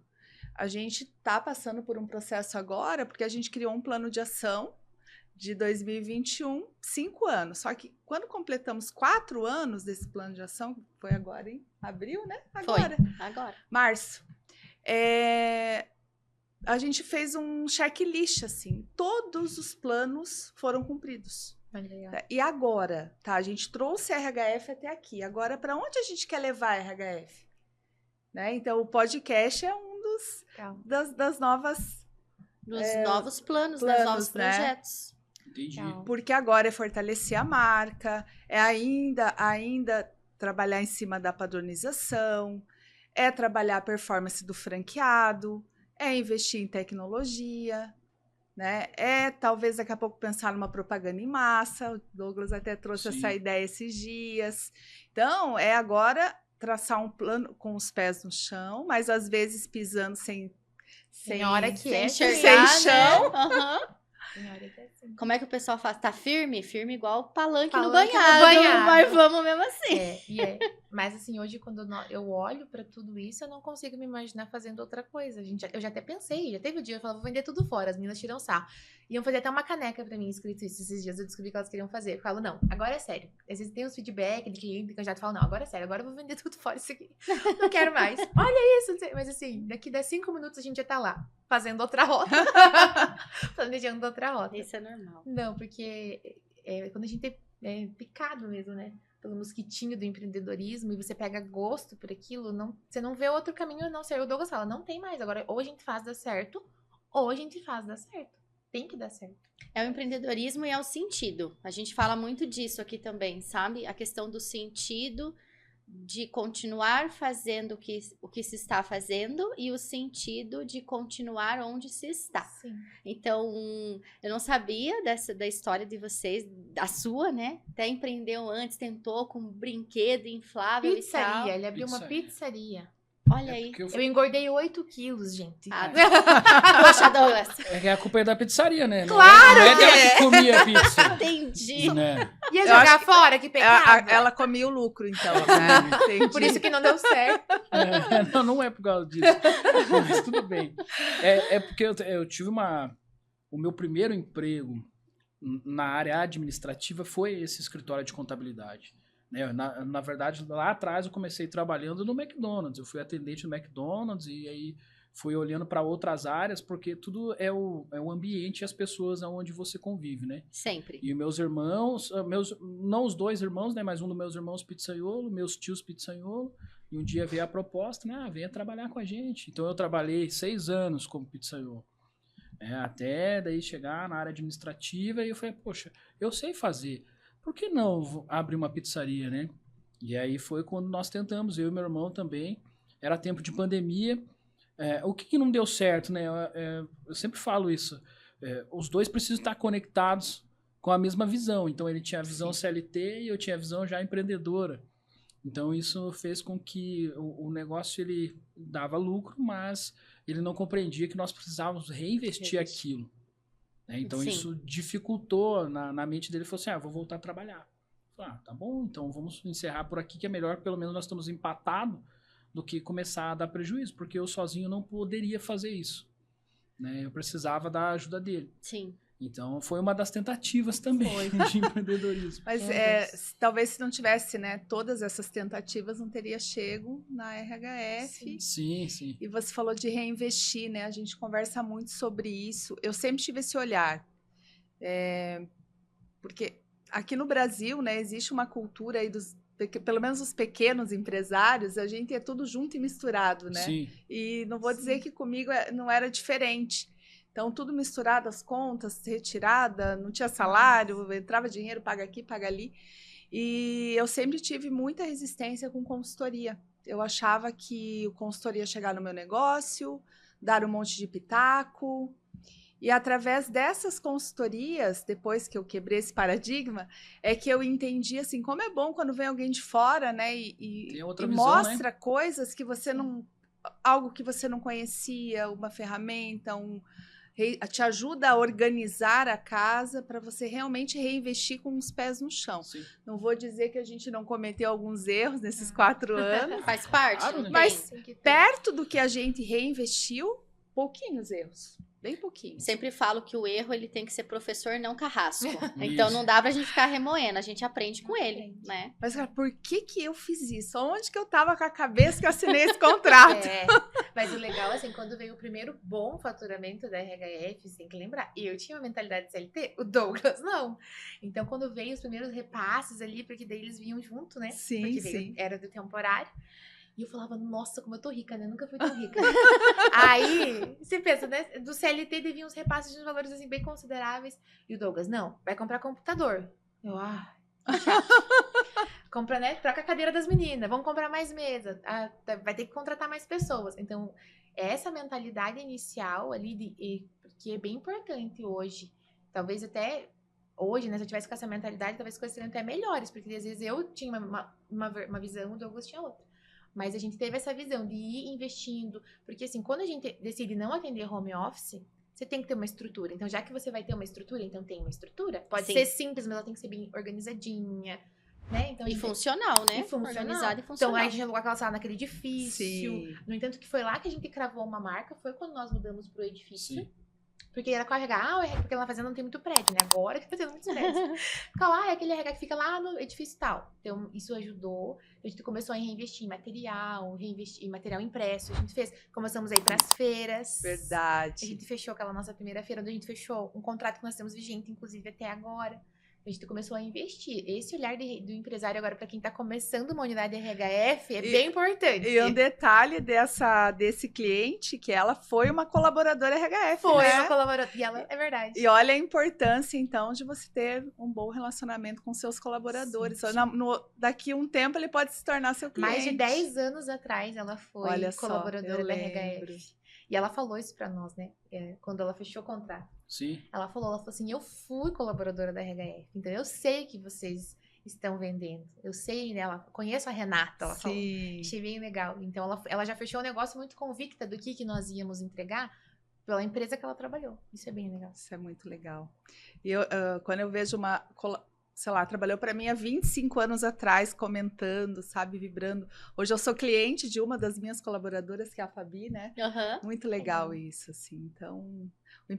A gente está passando por um processo agora, porque a gente criou um plano de ação de 2021, 5 anos. Só que quando completamos 4 anos desse plano de ação, foi agora em abril, né? Agora. Foi. Agora. Março. A gente fez um checklist, assim. Todos os planos foram cumpridos. Tá? E agora, tá? A gente trouxe a RHF até aqui. Agora, para onde a gente quer levar a RHF? Né? Então, o podcast é um das novas... Dos novos planos, dos novos né? projetos. Entendi. Porque agora é fortalecer a marca, é ainda trabalhar em cima da padronização, é trabalhar a performance do franqueado, é investir em tecnologia, né? É talvez daqui a pouco pensar numa propaganda em massa. O Douglas até trouxe Sim. essa ideia esses dias. Então, é agora traçar um plano com os pés no chão, mas às vezes pisando sem hora que Sem é. enxergar, sem chão. né? Aham. Tem hora que é assim. Como é que o pessoal faz? Tá firme? Firme igual palanque no Palanque no banhado. banhado. Mas vamos mesmo assim. Mas assim, hoje quando eu olho pra tudo isso, eu não consigo me imaginar fazendo outra coisa. Eu já até pensei, já teve um dia, eu falava, vou vender tudo fora, as meninas tiram sarro. Iam fazer até uma caneca pra mim, escrito isso. Esses dias eu descobri que elas queriam fazer. Eu falo, não, agora é sério. Às vezes tem uns feedback de cliente, de candidato, falo, não, agora é sério, agora eu vou vender tudo fora isso aqui. Não quero mais. Olha isso. Mas assim, daqui a 5 minutos a gente já tá lá, fazendo outra rota. Planejando outra rota. Isso é normal. Não, porque quando a gente é picado mesmo, né? Pelo mosquitinho do empreendedorismo e você pega gosto por aquilo, você não vê outro caminho a não ser. O Douglas fala, não tem mais. Agora, ou a gente faz dar certo, ou a gente faz dar certo. Tem que dar certo. É o empreendedorismo e é o sentido. A gente fala muito disso aqui também, sabe? A questão do sentido de continuar fazendo o que se está fazendo e o sentido de continuar onde se está. Sim. Então, eu não sabia da história de vocês, da sua, né? Até empreendeu antes, tentou com brinquedo inflável e tal. Pizzaria. Ele abriu uma pizzaria. Olha aí. Porque Eu engordei 8 quilos, gente. Poxa, Douglas. a culpa é da pizzaria, né? Claro Não é que dela é. que comia a pizza. Entendi. Né? Ia Eu jogar acho fora? Que pecado. Ela comia o lucro, então. Né? Entendi. Por isso que não deu certo. Não é por causa disso. Mas tudo bem. É porque eu tive o meu primeiro emprego na área administrativa foi esse escritório de contabilidade. Na verdade, lá atrás eu comecei trabalhando no McDonald's. Eu fui atendente no McDonald's e aí fui olhando para outras áreas, porque tudo é o ambiente e as pessoas onde você convive, né? Sempre. E meus irmãos, não os 2 irmãos, né? Mas um dos meus irmãos pizzaiolo, meus tios pizzaiolo. E um dia veio a proposta, né? Venha trabalhar com a gente. Então eu trabalhei 6 anos como pizzaiolo. Até daí chegar na área administrativa e eu falei, poxa, eu sei fazer. Por que não abrir uma pizzaria, né? E aí foi quando nós tentamos, eu e meu irmão também. Era tempo de pandemia. O que não deu certo, né? Eu sempre falo isso. Os dois precisam estar conectados com a mesma visão. Então ele tinha a visão CLT e eu tinha a visão já empreendedora. Então isso fez com que o negócio ele dava lucro, mas ele não compreendia que nós precisávamos reinvestir aquilo. Né? Então Sim. isso dificultou na mente dele. Ele falou assim, vou voltar a trabalhar. Eu falei, tá bom, então vamos encerrar por aqui que é melhor, pelo menos nós estamos empatados, do que começar a dar prejuízo, porque eu sozinho não poderia fazer isso. Né? Eu precisava da ajuda dele. Sim. Então, foi uma das tentativas também de empreendedorismo. Mas talvez se não tivesse, né, todas essas tentativas, não teria chego na RHF. Sim, sim. E você falou de reinvestir, né? A gente conversa muito sobre isso. Eu sempre tive esse olhar. Porque aqui no Brasil, né, existe uma cultura aí pelo menos os pequenos empresários, a gente é tudo junto e misturado, né? Sim. E não vou dizer que comigo não era diferente. Então, tudo misturado, as contas, retirada, não tinha salário, entrava dinheiro, paga aqui, paga ali. E eu sempre tive muita resistência com consultoria. Eu achava que o consultoria ia chegar no meu negócio, dar um monte de pitaco. E através dessas consultorias, depois que eu quebrei esse paradigma, é que eu entendi assim, como é bom quando vem alguém de fora, né? E visão, mostra, né? coisas que você não. Algo que você não conhecia, uma ferramenta, te ajuda a organizar a casa para você realmente reinvestir com os pés no chão. Sim. Não vou dizer que a gente não cometeu alguns erros nesses 4 anos. Faz parte, Claro, né? Mas perto do que a gente reinvestiu, pouquinhos erros. Bem pouquinho. Sempre falo que o erro ele tem que ser professor, não carrasco. Então não dá pra gente ficar remoendo, a gente aprende com ele, né? Mas, cara, por que eu fiz isso? Onde que eu tava com a cabeça que eu assinei esse contrato? Mas o legal, assim, quando veio o primeiro bom faturamento da RHF, você tem que lembrar, eu tinha uma mentalidade de CLT, o Douglas não. Então, quando veio os primeiros repasses ali, porque daí eles vinham junto, né? Sim, porque sim. Era do temporário. E eu falava, nossa, como eu tô rica, né? Eu nunca fui tão rica. Aí, você pensa, né? Do CLT deviam uns repasses de uns valores, assim, bem consideráveis. E o Douglas, não, vai comprar computador. Eu, compra, né? Troca a cadeira das meninas, vamos comprar mais mesa. Vai ter que contratar mais pessoas. Então, essa mentalidade inicial ali, que é bem importante hoje. Talvez até hoje, né? Se eu tivesse com essa mentalidade, talvez as coisas seriam até melhores. Porque às vezes eu tinha uma visão, o Douglas tinha outra. Mas a gente teve essa visão de ir investindo. Porque, assim, quando a gente decide não atender home office, você tem que ter uma estrutura. Então, já que você vai ter uma estrutura, então tem uma estrutura. Pode ser simples, mas ela tem que ser bem organizadinha, né? Então, e funcional, né? E funcional. Organizada e funcional. Então, aí a gente alugou aquela sala naquele edifício. Sim. No entanto, que foi lá que a gente cravou uma marca. Foi quando nós mudamos pro edifício. Sim. Porque era com a RH, porque lá na fazenda não tem muito prédio, né? Agora que tá tendo muitos prédios. Fica lá, é aquele RH que fica lá no edifício tal. Então, isso ajudou. A gente começou a reinvestir em material, reinvestir em material impresso. A gente começamos a ir pras feiras. Verdade. A gente fechou aquela nossa primeira feira, onde a gente fechou um contrato que nós temos vigente, inclusive, até agora. A gente começou a investir. Esse olhar do empresário agora, para quem tá começando uma unidade RHF, bem importante. E um detalhe desse cliente, que ela foi uma colaboradora RHF, Foi né? uma colaboradora. E ela é verdade. E olha a importância, então, de você ter um bom relacionamento com seus colaboradores. Daqui a um tempo, ele pode se tornar seu cliente. Mais de 10 anos atrás, ela foi colaboradora da lembro. RHF. E ela falou isso pra nós, né? Quando ela fechou o contrato. Sim. Ela falou assim, eu fui colaboradora da RHF, então eu sei que vocês estão vendendo. Eu sei, né? Ela conheço a Renata, ela falou. Achei bem legal. Então, ela já fechou o negócio muito convicta do que nós íamos entregar pela empresa que ela trabalhou. Isso é bem legal. Isso é muito legal. E quando eu vejo sei lá, trabalhou para mim há 25 anos atrás, comentando, sabe, vibrando. Hoje eu sou cliente de uma das minhas colaboradoras, que é a Fabi, né? Muito legal isso, assim. Então, o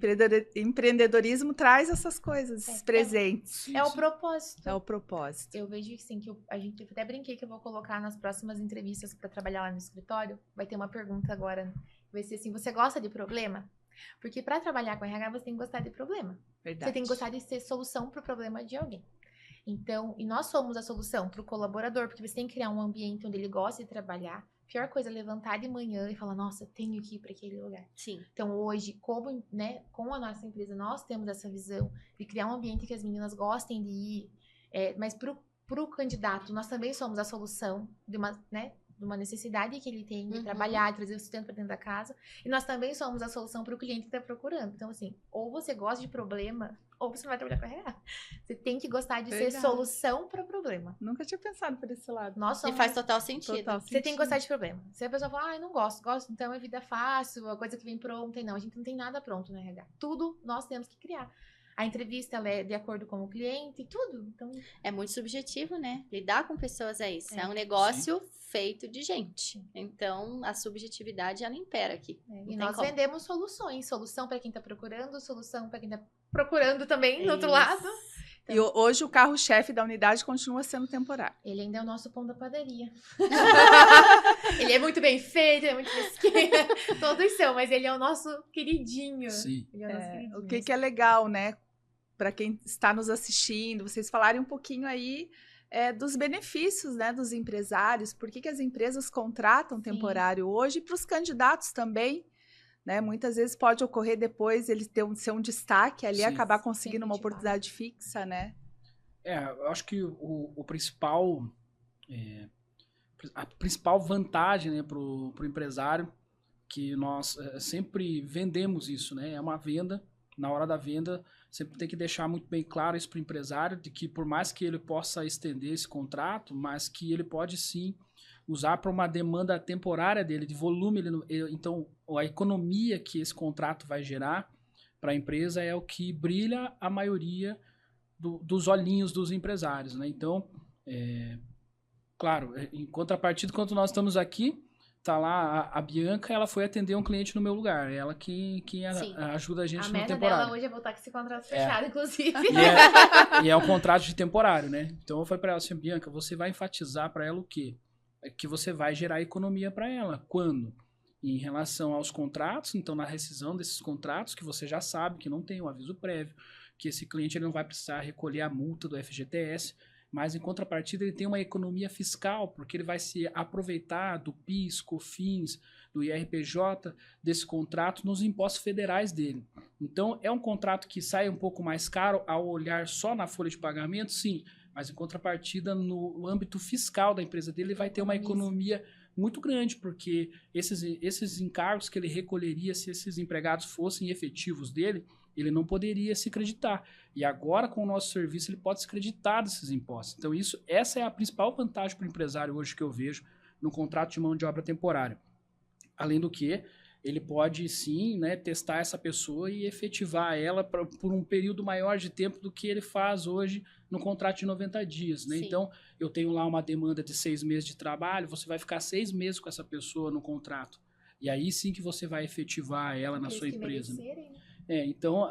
empreendedorismo traz essas coisas presentes. É o propósito. É o propósito. Eu vejo assim, que a gente até brinquei que eu vou colocar nas próximas entrevistas para trabalhar lá no escritório. Vai ter uma pergunta agora. Vai ser assim, você gosta de problema? Porque para trabalhar com RH, você tem que gostar de problema. Verdade. Você tem que gostar de ser solução para o problema de alguém. Então, e nós somos a solução para o colaborador, porque você tem que criar um ambiente onde ele gosta de trabalhar. Pior coisa é levantar de manhã e falar, nossa, tenho que ir para aquele lugar. Sim. Então, hoje, né, com a nossa empresa, nós temos essa visão de criar um ambiente que as meninas gostem de ir. Mas para o candidato, nós também somos a solução de de uma necessidade que ele tem de Uhum. trabalhar, de trazer o sustento para dentro da casa. E nós também somos a solução para o cliente que está procurando. Então, assim, ou você gosta de problema, ou você não vai trabalhar com RH. Você tem que gostar de ser Verdade. solução para o problema. Nunca tinha pensado por esse lado. Nós E somos... faz total sentido. Total Você tem que sentido. gostar de problema. Se a pessoa fala, eu não gosto, então é vida fácil, a coisa que vem pronta. E não, a gente não tem nada pronto no RH. Tudo nós temos que criar. A entrevista, ela é de acordo com o cliente, tudo. Então, É muito subjetivo, né? Lidar com pessoas é isso. É, É. um negócio feito de gente. Então, a subjetividade, ela impera aqui. e Não tem nós como. vendemos soluções. Solução para quem tá procurando, solução para quem tá procurando também, do outro Isso. lado. E hoje o carro-chefe da unidade continua sendo temporário. Ele ainda é o nosso pão da padaria. Ele é muito bem feito, ele é muito fresquinho. Todos são, mas ele é o nosso queridinho. Sim. Ele é o nosso queridinho. O que é legal, né? Para quem está nos assistindo, vocês falarem um pouquinho aí dos benefícios, né, dos empresários, por que as empresas contratam temporário hoje, e para os candidatos também, né? Muitas vezes pode ocorrer depois eles ser um destaque ali, Sim. acabar conseguindo uma Efetivado. oportunidade fixa, né? Eu acho que o principal, a principal vantagem, né, para o empresário, que nós sempre vendemos isso, né? É uma venda, na hora da venda, sempre tem que deixar muito bem claro isso para o empresário, de que por mais que ele possa estender esse contrato, mas que ele pode sim usar para uma demanda temporária dele, de volume. Então, a economia que esse contrato vai gerar para a empresa é o que brilha a maioria dos olhinhos dos empresários, né? Então, claro, em contrapartida, quando nós estamos aqui, tá lá a Bianca, ela foi atender um cliente no meu lugar, ela que Sim. ajuda a gente A no meta temporário. dela hoje é voltar com esse contrato fechado, inclusive. E é um contrato de temporário, né? Então eu falei para ela assim, Bianca, você vai enfatizar para ela o quê? Que você vai gerar economia para ela. Quando? Em relação aos contratos, então na rescisão desses contratos, que você já sabe que não tem um aviso prévio, que esse cliente ele não vai precisar recolher a multa do FGTS, mas em contrapartida ele tem uma economia fiscal, porque ele vai se aproveitar do PIS, COFINS, do IRPJ, desse contrato nos impostos federais dele. Então é um contrato que sai um pouco mais caro ao olhar só na folha de pagamento, sim, mas em contrapartida no âmbito fiscal da empresa dele ele vai ter uma economia muito grande, porque esses encargos que ele recolheria se esses empregados fossem efetivos dele, ele não poderia se creditar. E agora, com o nosso serviço, ele pode se creditar desses impostos. Então, essa é a principal vantagem para o empresário hoje que eu vejo no contrato de mão de obra temporária. Além do que, ele pode sim, né, testar essa pessoa e efetivar ela por um período maior de tempo do que ele faz hoje no contrato de 90 dias. Né? Então, eu tenho lá uma demanda de 6 meses de trabalho, você vai ficar 6 meses com essa pessoa no contrato. E aí sim que você vai efetivar ela na sua empresa. Então,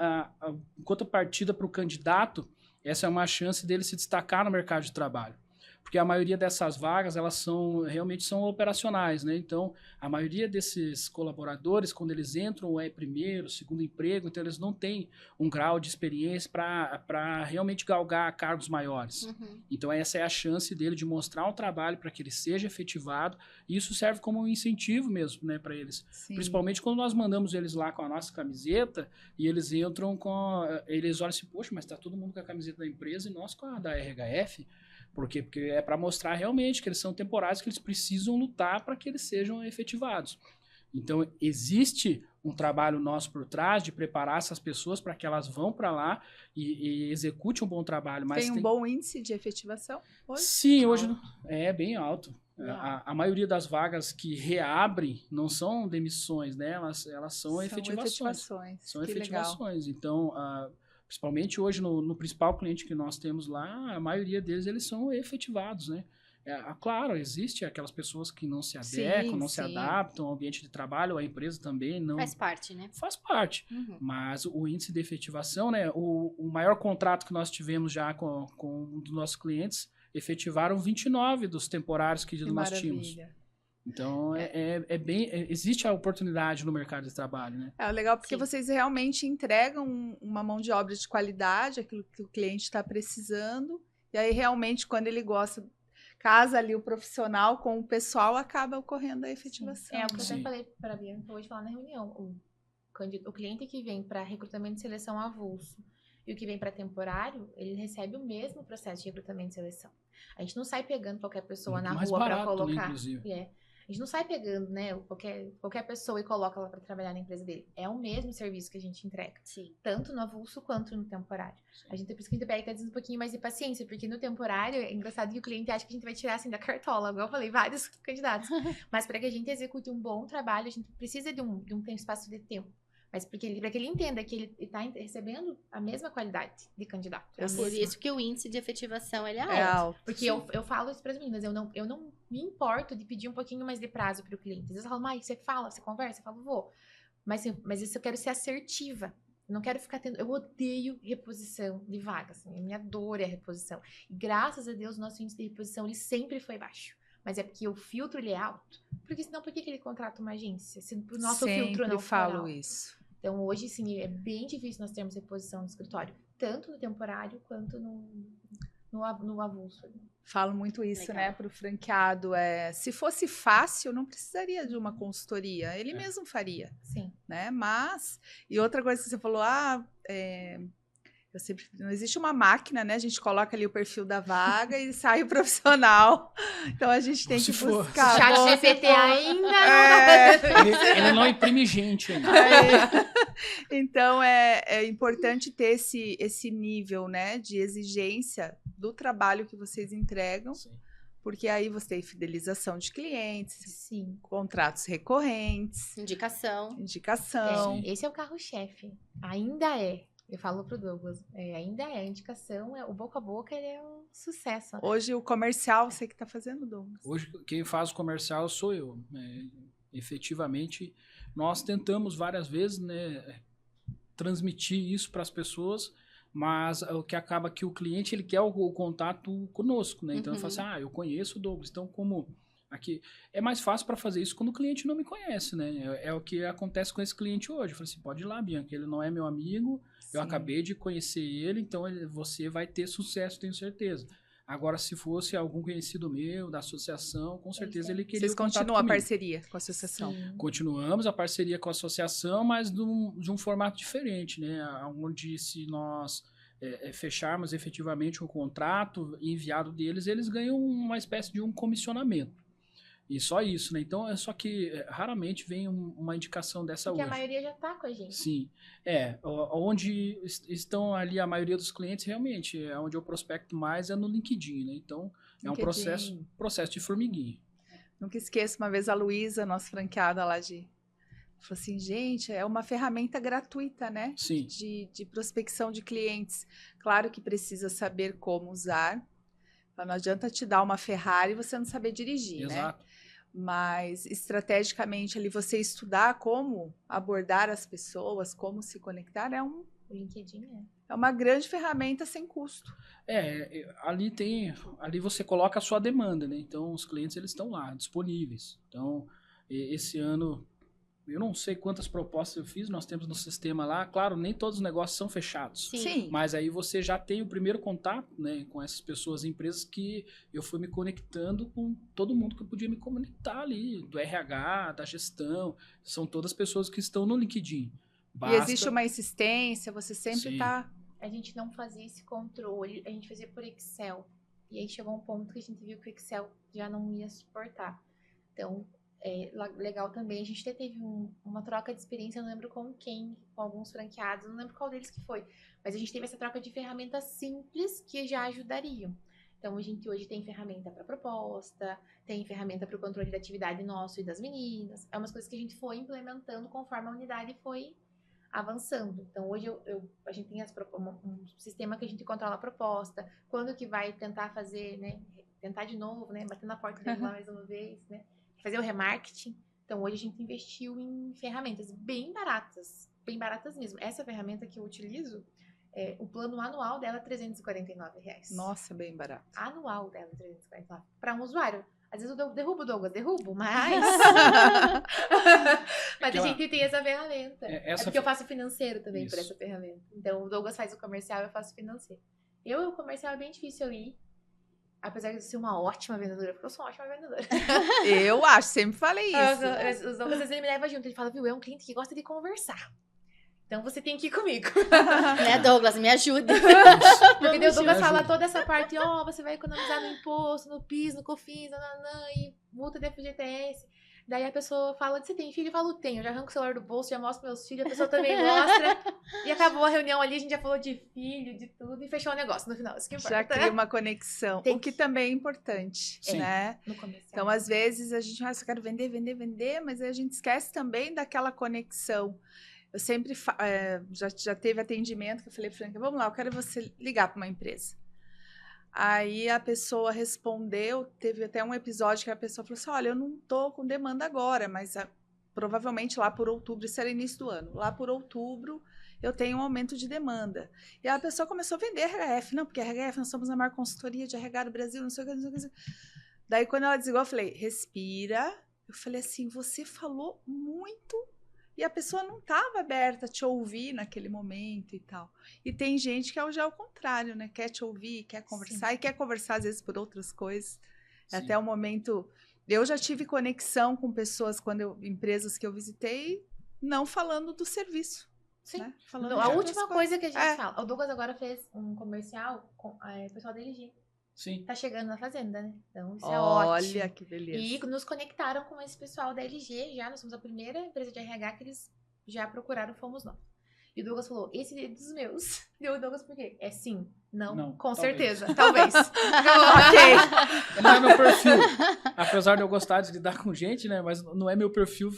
em contrapartida para o candidato, essa é uma chance dele se destacar no mercado de trabalho. Porque a maioria dessas vagas, elas realmente são operacionais, né? Então, a maioria desses colaboradores, quando eles entram, é primeiro, segundo emprego, então eles não têm um grau de experiência para realmente galgar cargos maiores. Uhum. Então, essa é a chance dele de mostrar um trabalho para que ele seja efetivado, e isso serve como um incentivo mesmo, né, para eles. Sim. Principalmente quando nós mandamos eles lá com a nossa camiseta, e eles entram eles olham assim, poxa, mas tá todo mundo com a camiseta da empresa e nós com a da RHF. Por quê? Porque é para mostrar realmente que eles são temporários, que eles precisam lutar para que eles sejam efetivados. Então, existe um trabalho nosso por trás de preparar essas pessoas para que elas vão para lá e executem um bom trabalho. Mas tem um bom índice de efetivação hoje? Sim, hoje é bem alto. A maioria das vagas que reabrem não são demissões, né? Elas são efetivações. São efetivações. Então, principalmente hoje no principal cliente que nós temos lá, a maioria deles eles são efetivados, né? Claro, existe aquelas pessoas que não se adequam, não se adaptam ao ambiente de trabalho, a empresa também não... Faz parte, né? Faz parte. Uhum. Mas o índice de efetivação, né? O maior contrato que nós tivemos já com um dos nossos clientes, efetivaram 29 dos temporários que nós tínhamos. Então, existe a oportunidade no mercado de trabalho, né? É legal porque Sim. vocês realmente entregam uma mão de obra de qualidade, aquilo que o cliente está precisando, e aí realmente quando ele gosta, casa ali o profissional com o pessoal, acaba ocorrendo a efetivação. É o que eu Sim. sempre falei para a Bianca hoje falar na reunião. O cliente que vem para recrutamento e seleção avulso, E o que vem para temporário, ele recebe o mesmo processo de recrutamento e seleção. A gente não sai pegando qualquer pessoa Muito na mais rua para barato, né, colocar. inclusive. A gente não sai pegando, né, qualquer pessoa e coloca ela para trabalhar na empresa dele. É o mesmo serviço que a gente entrega. Sim. Tanto no avulso quanto no temporário. A gente, por isso que a gente pega um pouquinho mais de paciência, porque no temporário é engraçado que o cliente acha que a gente vai tirar assim da cartola, igual eu falei, vários candidatos. Mas para que a gente execute um bom trabalho, a gente precisa de um espaço de tempo. Mas para que ele entenda que ele está recebendo a mesma qualidade de candidato. Por isso que o índice de efetivação ele é alto. É alto. Porque eu falo isso para as meninas, eu não me importo de pedir um pouquinho mais de prazo para o cliente. Às vezes eu falo, Mai, você fala, você conversa? Eu falo, vou. Mas isso eu quero ser assertiva. Eu não quero ficar tendo... Eu odeio reposição de vagas. Assim, a minha dor é a reposição. E graças a Deus, o nosso índice de reposição ele sempre foi baixo. Mas é porque o filtro ele é alto. Porque senão, por que ele contrata uma agência? Se o nosso filtro não for alto. Isso. Então, hoje, sim, é bem difícil nós termos reposição no escritório. Tanto no temporário, quanto no avulso. Falo muito isso, Legal. né, para o franqueado. Se fosse fácil, não precisaria de uma consultoria. Ele mesmo faria, Sim. né? Mas... E outra coisa que você falou, não existe uma máquina, né? A gente coloca ali o perfil da vaga e sai o profissional. Então, a gente tem que buscar. Chat GPT ainda Ele não imprime gente ainda. Então, é importante ter esse nível, né, de exigência do trabalho que vocês entregam, Sim. porque aí você tem fidelização de clientes, Sim. contratos recorrentes, Indicação. indicação. Esse é o carro-chefe. Ainda é. Eu falo pro Douglas, ainda é a indicação, o boca a boca ele é um sucesso. Hoje o comercial, você que está fazendo, Douglas. Hoje quem faz o comercial sou eu. Efetivamente, nós tentamos várias vezes, né, transmitir isso para as pessoas, mas o que acaba que o cliente ele quer o contato conosco, né? Então eu falo assim, eu conheço o Douglas, então como aqui é mais fácil para fazer isso quando o cliente não me conhece, né? É o que acontece com esse cliente hoje. Eu falo assim, pode ir lá, Bianca, ele não é meu amigo, eu acabei de conhecer ele, então você vai ter sucesso, tenho certeza. Agora, se fosse algum conhecido meu, da associação, com certeza ele queria Vocês o contato continuam a comigo. parceria com a associação? Sim. Continuamos a parceria com a associação, mas de um formato diferente, né? Onde se nós fecharmos efetivamente um contrato enviado deles, eles ganham uma espécie de um comissionamento. E só isso, né? Então, só que raramente vem uma indicação dessa Porque hoje. a maioria já tá com a gente. Sim. Onde estão ali a maioria dos clientes, realmente, onde eu prospecto mais é no LinkedIn, né? Então, é um processo de formiguinha. Nunca esqueço, uma vez a Luísa, nossa franqueada lá falou assim, gente, é uma ferramenta gratuita, né? Sim. De prospecção de clientes. Claro que precisa saber como usar. Não adianta te dar uma Ferrari e você não saber dirigir, Exato. né? Mas, estrategicamente, ali você estudar como abordar as pessoas, como se conectar, O LinkedIn é uma grande ferramenta sem custo. Ali você coloca a sua demanda, né? Então, os clientes, eles estão lá, disponíveis. Então, esse ano, eu não sei quantas propostas eu fiz, nós temos no sistema lá. Claro, nem todos os negócios são fechados. Sim. Mas aí você já tem o primeiro contato, né, com essas pessoas, empresas que eu fui me conectando com todo mundo que eu podia me conectar ali, do RH, da gestão. São todas pessoas que estão no LinkedIn. E existe uma insistência, você sempre está... A gente não fazia esse controle, a gente fazia por Excel. E aí chegou um ponto que a gente viu que o Excel já não ia suportar. Então, legal também, a gente até teve uma troca de experiência, eu não lembro com quem, com alguns franqueados, não lembro qual deles que foi, mas a gente teve essa troca de ferramentas simples que já ajudariam. Então, a gente hoje tem ferramenta para proposta, tem ferramenta para o controle da atividade nosso e das meninas, é umas coisas que a gente foi implementando conforme a unidade foi avançando. Então, hoje a gente tem um sistema que a gente controla a proposta, quando que vai tentar fazer, né, tentar de novo, né, bater na porta dele lá mais uma vez, né, fazer o remarketing. Então, hoje a gente investiu em ferramentas bem baratas mesmo. Essa ferramenta que eu utilizo, o plano anual dela é R$349. Nossa, bem barato. Anual dela é R$349. Para um usuário, às vezes eu derrubo o Douglas, mas... mas a gente tem essa ferramenta. Porque eu faço financeiro também por essa ferramenta. Então, o Douglas faz o comercial, eu faço financeiro. O comercial é bem difícil eu ir. Apesar de eu ser uma ótima vendedora, porque eu sou uma ótima vendedora. Eu acho, sempre falei isso. Os Douglas, às vezes, ele me leva junto. Ele fala, viu, é um cliente que gosta de conversar. Então você tem que ir comigo. Né, Douglas? Me ajuda. Porque Vamos o Douglas junto. fala toda essa parte, você vai economizar no imposto, no PIS, no COFINS, nananã, e multa de FGTS. Daí a pessoa fala, você tem filho? Eu falo, tenho. Eu já arranco o celular do bolso, já mostro meus filhos, a pessoa também mostra. E acabou a reunião ali, a gente já falou de filho, de tudo, e fechou o negócio no final. Isso que importa. Já cria uma conexão, Tem o que que- também é importante, Sim. né? No começo. Então, às vezes, a gente, só quero vender, vender, vender, mas aí a gente esquece também daquela conexão. Eu sempre, já teve atendimento que eu falei, Franca, vamos lá, eu quero você ligar para uma empresa. Aí a pessoa respondeu, teve até um episódio que a pessoa falou assim, olha, eu não tô com demanda agora, mas provavelmente lá por outubro, isso era início do ano, lá por outubro eu tenho um aumento de demanda. E a pessoa começou a vender RHF, não, porque RHF, nós somos a maior consultoria de RH do Brasil, não sei o que, não sei o que. Não sei o que. Daí quando ela desligou, eu falei, respira. Eu falei assim, você falou muito e a pessoa não estava aberta a te ouvir naquele momento e tal. E tem gente que já é o contrário, né? Quer te ouvir, quer conversar, Sim. e quer conversar às vezes por outras coisas. Sim. Até o momento... Eu já tive conexão com pessoas, empresas que eu visitei, não falando do serviço. Sim. Né? Falando A de outras última coisas. coisa que a gente fala. O Douglas agora fez um comercial com o pessoal da LG. Sim. Tá chegando na fazenda, né? Então isso é ótimo. Olha que beleza. E nos conectaram com esse pessoal da LG já. Nós somos a primeira empresa de RH que eles já procuraram, fomos nós. E o Douglas falou, esse é dos meus. E o Douglas, por quê? É sim. Não, com talvez. certeza. Talvez. Ok. Não é meu perfil. Apesar de eu gostar de lidar com gente, né? Mas não é meu perfil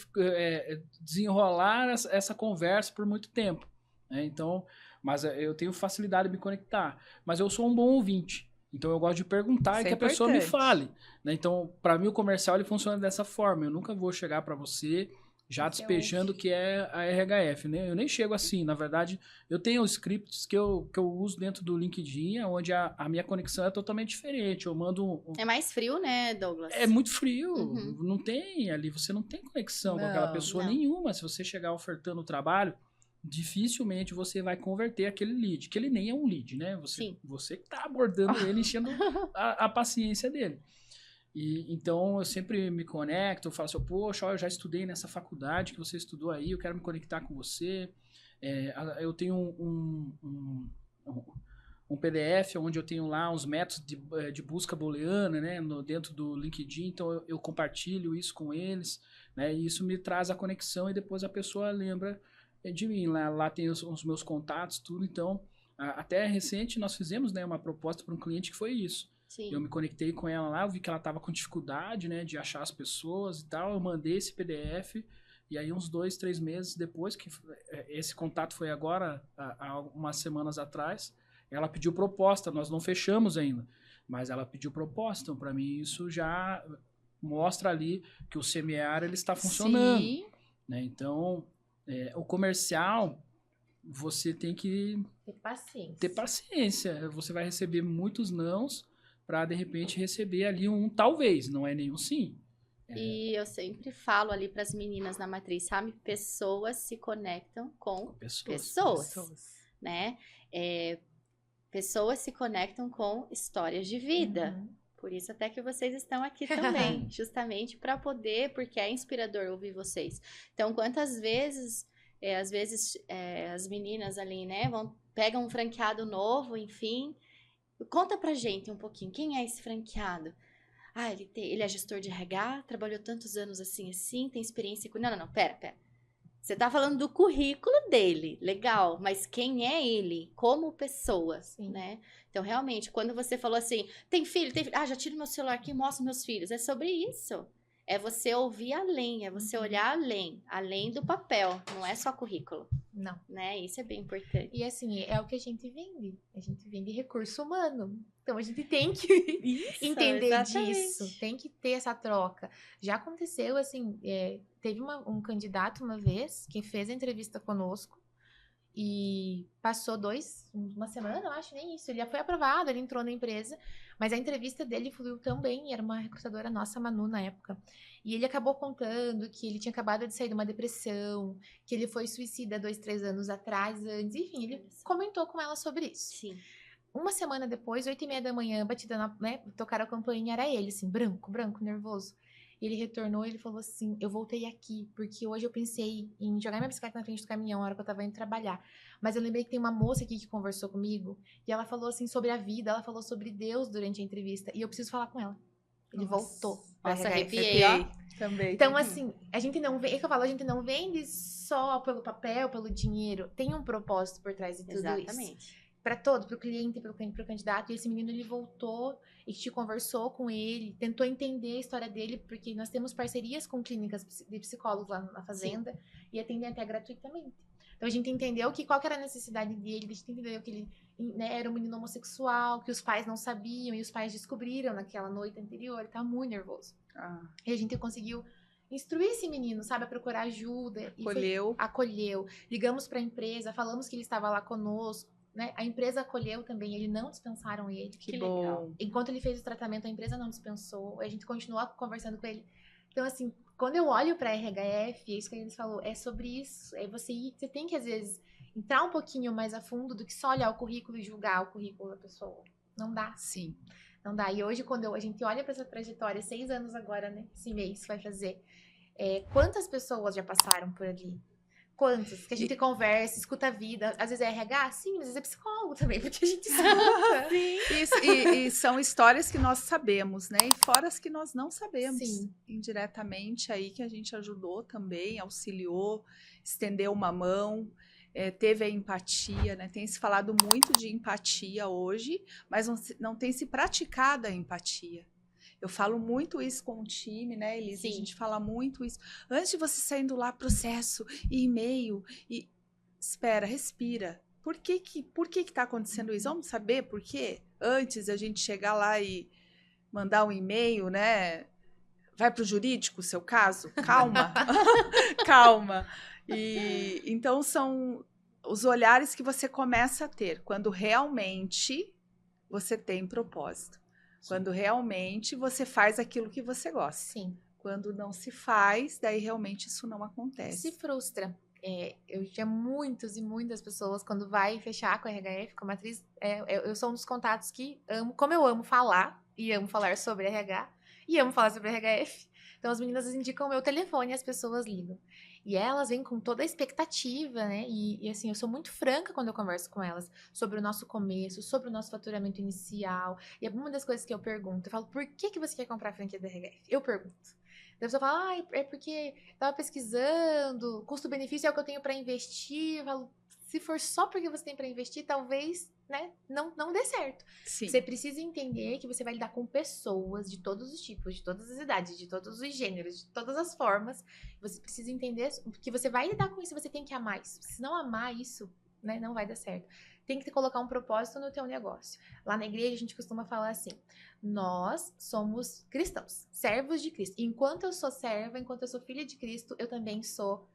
desenrolar essa conversa por muito tempo. Né? Então, mas eu tenho facilidade de me conectar. Mas eu sou um bom ouvinte. Então eu gosto de perguntar Isso e é que a pessoa me importante. fale. Né? Então, para mim o comercial ele funciona dessa forma. Eu nunca vou chegar para você já Você despejando o que é a RHF, né? Eu nem chego assim, na verdade, eu tenho scripts que eu uso dentro do LinkedIn, onde a minha conexão é totalmente diferente. Eu mando É mais frio, né, Douglas? É muito frio, Uhum. não tem ali, você não tem conexão com aquela Não, pessoa não. nenhuma. Se você chegar ofertando o trabalho, dificilmente você vai converter aquele lead, que ele nem é um lead, né? Sim. Você que tá abordando ele, enchendo a paciência dele. E então eu sempre me conecto, eu falo assim, poxa, eu já estudei nessa faculdade que você estudou aí, eu quero me conectar com você. Eu tenho um PDF onde eu tenho lá uns métodos de busca booleana, né, dentro do LinkedIn, então eu compartilho isso com eles, né, e isso me traz a conexão e depois a pessoa lembra de mim. Lá tem os meus contatos, tudo. Então, até recente nós fizemos, né, uma proposta para um cliente que foi isso. Sim. Eu me conectei com ela lá, eu vi que ela estava com dificuldade, né, de achar as pessoas e tal. Eu mandei esse PDF e aí uns 2, 3 meses depois, que esse contato foi agora, há umas semanas atrás, ela pediu proposta. Nós não fechamos ainda, mas ela pediu proposta. Então, para mim, isso já mostra ali que o semear ele está funcionando. Sim. Né? Então, o comercial, você tem que Ter paciência. ter paciência. Você vai receber muitos nãos para de repente receber ali um talvez, não é nenhum sim. E eu sempre falo ali para as meninas na matriz, sabe? Pessoas se conectam com pessoas. Né? Pessoas se conectam com histórias de vida. Uhum. Por isso até que vocês estão aqui também, justamente para poder, porque é inspirador ouvir vocês. Então, quantas vezes, às vezes as meninas ali, né, pegam um franqueado novo, enfim, conta pra gente um pouquinho, quem é esse franqueado? Ah, ele é gestor de RH, trabalhou tantos anos assim, tem experiência com... Não, pera. Você tá falando do currículo dele, legal, mas quem é ele como pessoa, Sim. né? Então, realmente, quando você falou assim, tem filho, já tiro meu celular aqui e mostro meus filhos, é sobre isso. É você ouvir além, é você olhar além do papel, não é só currículo, Não. né? Isso é bem importante. E assim, é o que a gente vende. A gente vende recurso humano. Então a gente tem que entender exatamente. disso. Tem que ter essa troca. Já aconteceu, assim, teve um candidato uma vez que fez a entrevista conosco e passou uma semana, eu acho, nem isso. Ele já foi aprovado, ele entrou na empresa, mas a entrevista dele fluiu tão bem, era uma recrutadora nossa, Manu, na época. E ele acabou contando que ele tinha acabado de sair de uma depressão, que ele foi suicida 2, 3 anos atrás, antes, enfim, ele comentou com ela sobre isso. Sim. Uma semana depois, 8h30 da manhã, batida tocaram a campainha, era ele, assim, branco, nervoso. E ele retornou e ele falou assim, eu voltei aqui, porque hoje eu pensei em jogar minha bicicleta na frente do caminhão na hora que eu tava indo trabalhar. Mas eu lembrei que tem uma moça aqui que conversou comigo, e ela falou assim sobre a vida, ela falou sobre Deus durante a entrevista, e eu preciso falar com ela. Ele voltou. Nossa, arrepiei, Arrepiei ó. também. Então, assim, a gente não vê, é que eu falo, a gente não vende só pelo papel, pelo dinheiro. Tem um propósito por trás de tudo isso. Exatamente. Para todo, para o cliente, para o candidato. E esse menino, ele voltou e te conversou com ele, tentou entender a história dele, porque nós temos parcerias com clínicas de psicólogos lá na fazenda e atendem até gratuitamente. Então, a gente entendeu qual que era a necessidade dele, a gente entendeu que ele, né, era um menino homossexual, que os pais não sabiam e os pais descobriram naquela noite anterior, ele estava muito nervoso. E a gente conseguiu instruir esse menino, sabe, a procurar ajuda. Acolheu. Ligamos para a empresa, falamos que ele estava lá conosco, né? A empresa acolheu também, eles não dispensaram ele. Que legal. Enquanto ele fez o tratamento, a empresa não dispensou, a gente continuou conversando com ele. Então, assim, quando eu olho para a RHF, é isso que eles falou, é sobre isso. É você tem que, às vezes, entrar um pouquinho mais a fundo do que só olhar o currículo e julgar o currículo da pessoa. Não dá. Sim. Não dá. E hoje, quando a gente olha para essa trajetória, 6 anos agora, né? Esse mês vai fazer. Quantas pessoas já passaram por ali? Quantas? Que a gente conversa, escuta a vida. Às vezes é RH? Sim, às vezes é psicólogo também, porque a gente escuta. E são histórias que nós sabemos, né? E fora as que nós não sabemos. Sim. Indiretamente aí que a gente ajudou também, auxiliou, estendeu uma mão. Teve a empatia, né? Tem se falado muito de empatia hoje, mas não tem se praticado a empatia. Eu falo muito isso com o time, né, Elise? Sim. A gente fala muito isso. Antes de você saindo lá, processo e e-mail, espera, respira. Por que que tá acontecendo isso? Vamos saber por quê? Antes a gente chegar lá e mandar um e-mail, né? Vai para o jurídico o seu caso? Calma. Calma. E então são os olhares que você começa a ter quando realmente você tem propósito. Quando realmente você faz aquilo que você gosta. Sim. Quando não se faz, daí realmente isso não acontece. Se frustra. Eu tinha muitas e muitas pessoas, quando vai fechar com a RHF, como atriz, eu sou um dos contatos que amo, como eu amo falar, e amo falar sobre RH, e amo falar sobre RHF. Então, as meninas indicam o meu telefone e as pessoas ligam. E elas vêm com toda a expectativa, né? E assim, eu sou muito franca quando eu converso com elas sobre o nosso começo, sobre o nosso faturamento inicial. E uma das coisas que eu pergunto, eu falo, por que você quer comprar a franquia da RHF? Eu pergunto. A pessoa fala, é porque tava pesquisando, custo-benefício é o que eu tenho para investir. Eu falo, se for só porque você tem para investir, talvez, né, não dê certo. Sim. Você precisa entender que você vai lidar com pessoas de todos os tipos, de todas as idades, de todos os gêneros, de todas as formas. Você precisa entender que você vai lidar com isso, você tem que amar isso. Se não amar isso, né, não vai dar certo. Tem que colocar um propósito no teu negócio. Lá na igreja a gente costuma falar assim, nós somos cristãos, servos de Cristo. Enquanto eu sou serva, enquanto eu sou filha de Cristo, eu também sou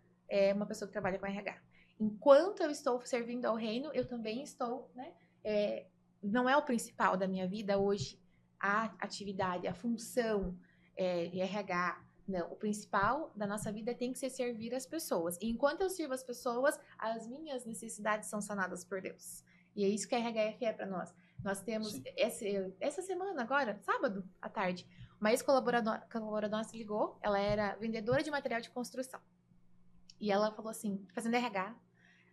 uma pessoa que trabalha com RH. Enquanto eu estou servindo ao reino, eu também estou, né? Não é o principal da minha vida hoje a atividade, a função de RH. Não, o principal da nossa vida tem que ser servir as pessoas. E enquanto eu sirvo as pessoas, as minhas necessidades são sanadas por Deus. E é isso que a RHF é para nós. Nós temos, essa semana agora, sábado à tarde, uma ex-colaboradora nossa ligou, ela era vendedora de material de construção. E ela falou assim, fazendo RH,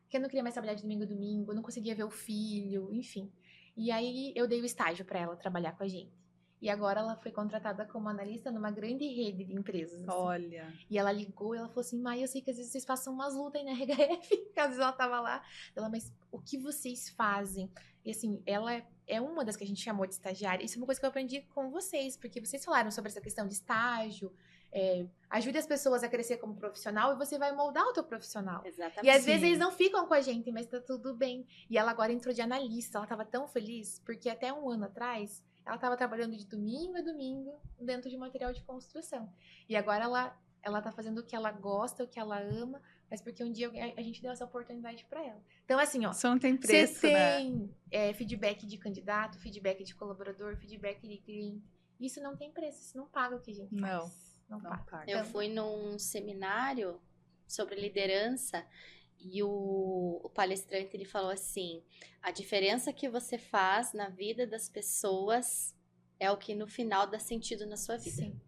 que eu não queria mais trabalhar de domingo a domingo, eu não conseguia ver o filho, enfim. E aí eu dei o estágio para ela trabalhar com a gente. E agora ela foi contratada como analista numa grande rede de empresas. Assim. Olha. E ela ligou e ela falou assim, Mai, eu sei que às vezes vocês passam umas lutas aí na RHF, que às vezes ela tava lá. Ela, mas o que vocês fazem? E assim, ela é uma das que a gente chamou de estagiária. Isso é uma coisa que eu aprendi com vocês, porque vocês falaram sobre essa questão de estágio, ajude as pessoas a crescer como profissional e você vai moldar o teu profissional. Exatamente. E às vezes eles não ficam com a gente, mas tá tudo bem. E ela agora entrou de analista, ela tava tão feliz, porque até um ano atrás, ela tava trabalhando de domingo a domingo dentro de material de construção. E agora ela tá fazendo o que ela gosta, o que ela ama, mas porque um dia a gente deu essa oportunidade para ela. Então, assim, ó. Isso não tem preço, você tem feedback de candidato, feedback de colaborador, feedback de cliente. Isso não tem preço, isso não paga o que a gente faz. Não paga. Eu fui num seminário sobre liderança e o palestrante ele falou assim, a diferença que você faz na vida das pessoas é o que no final dá sentido na sua vida. Sim.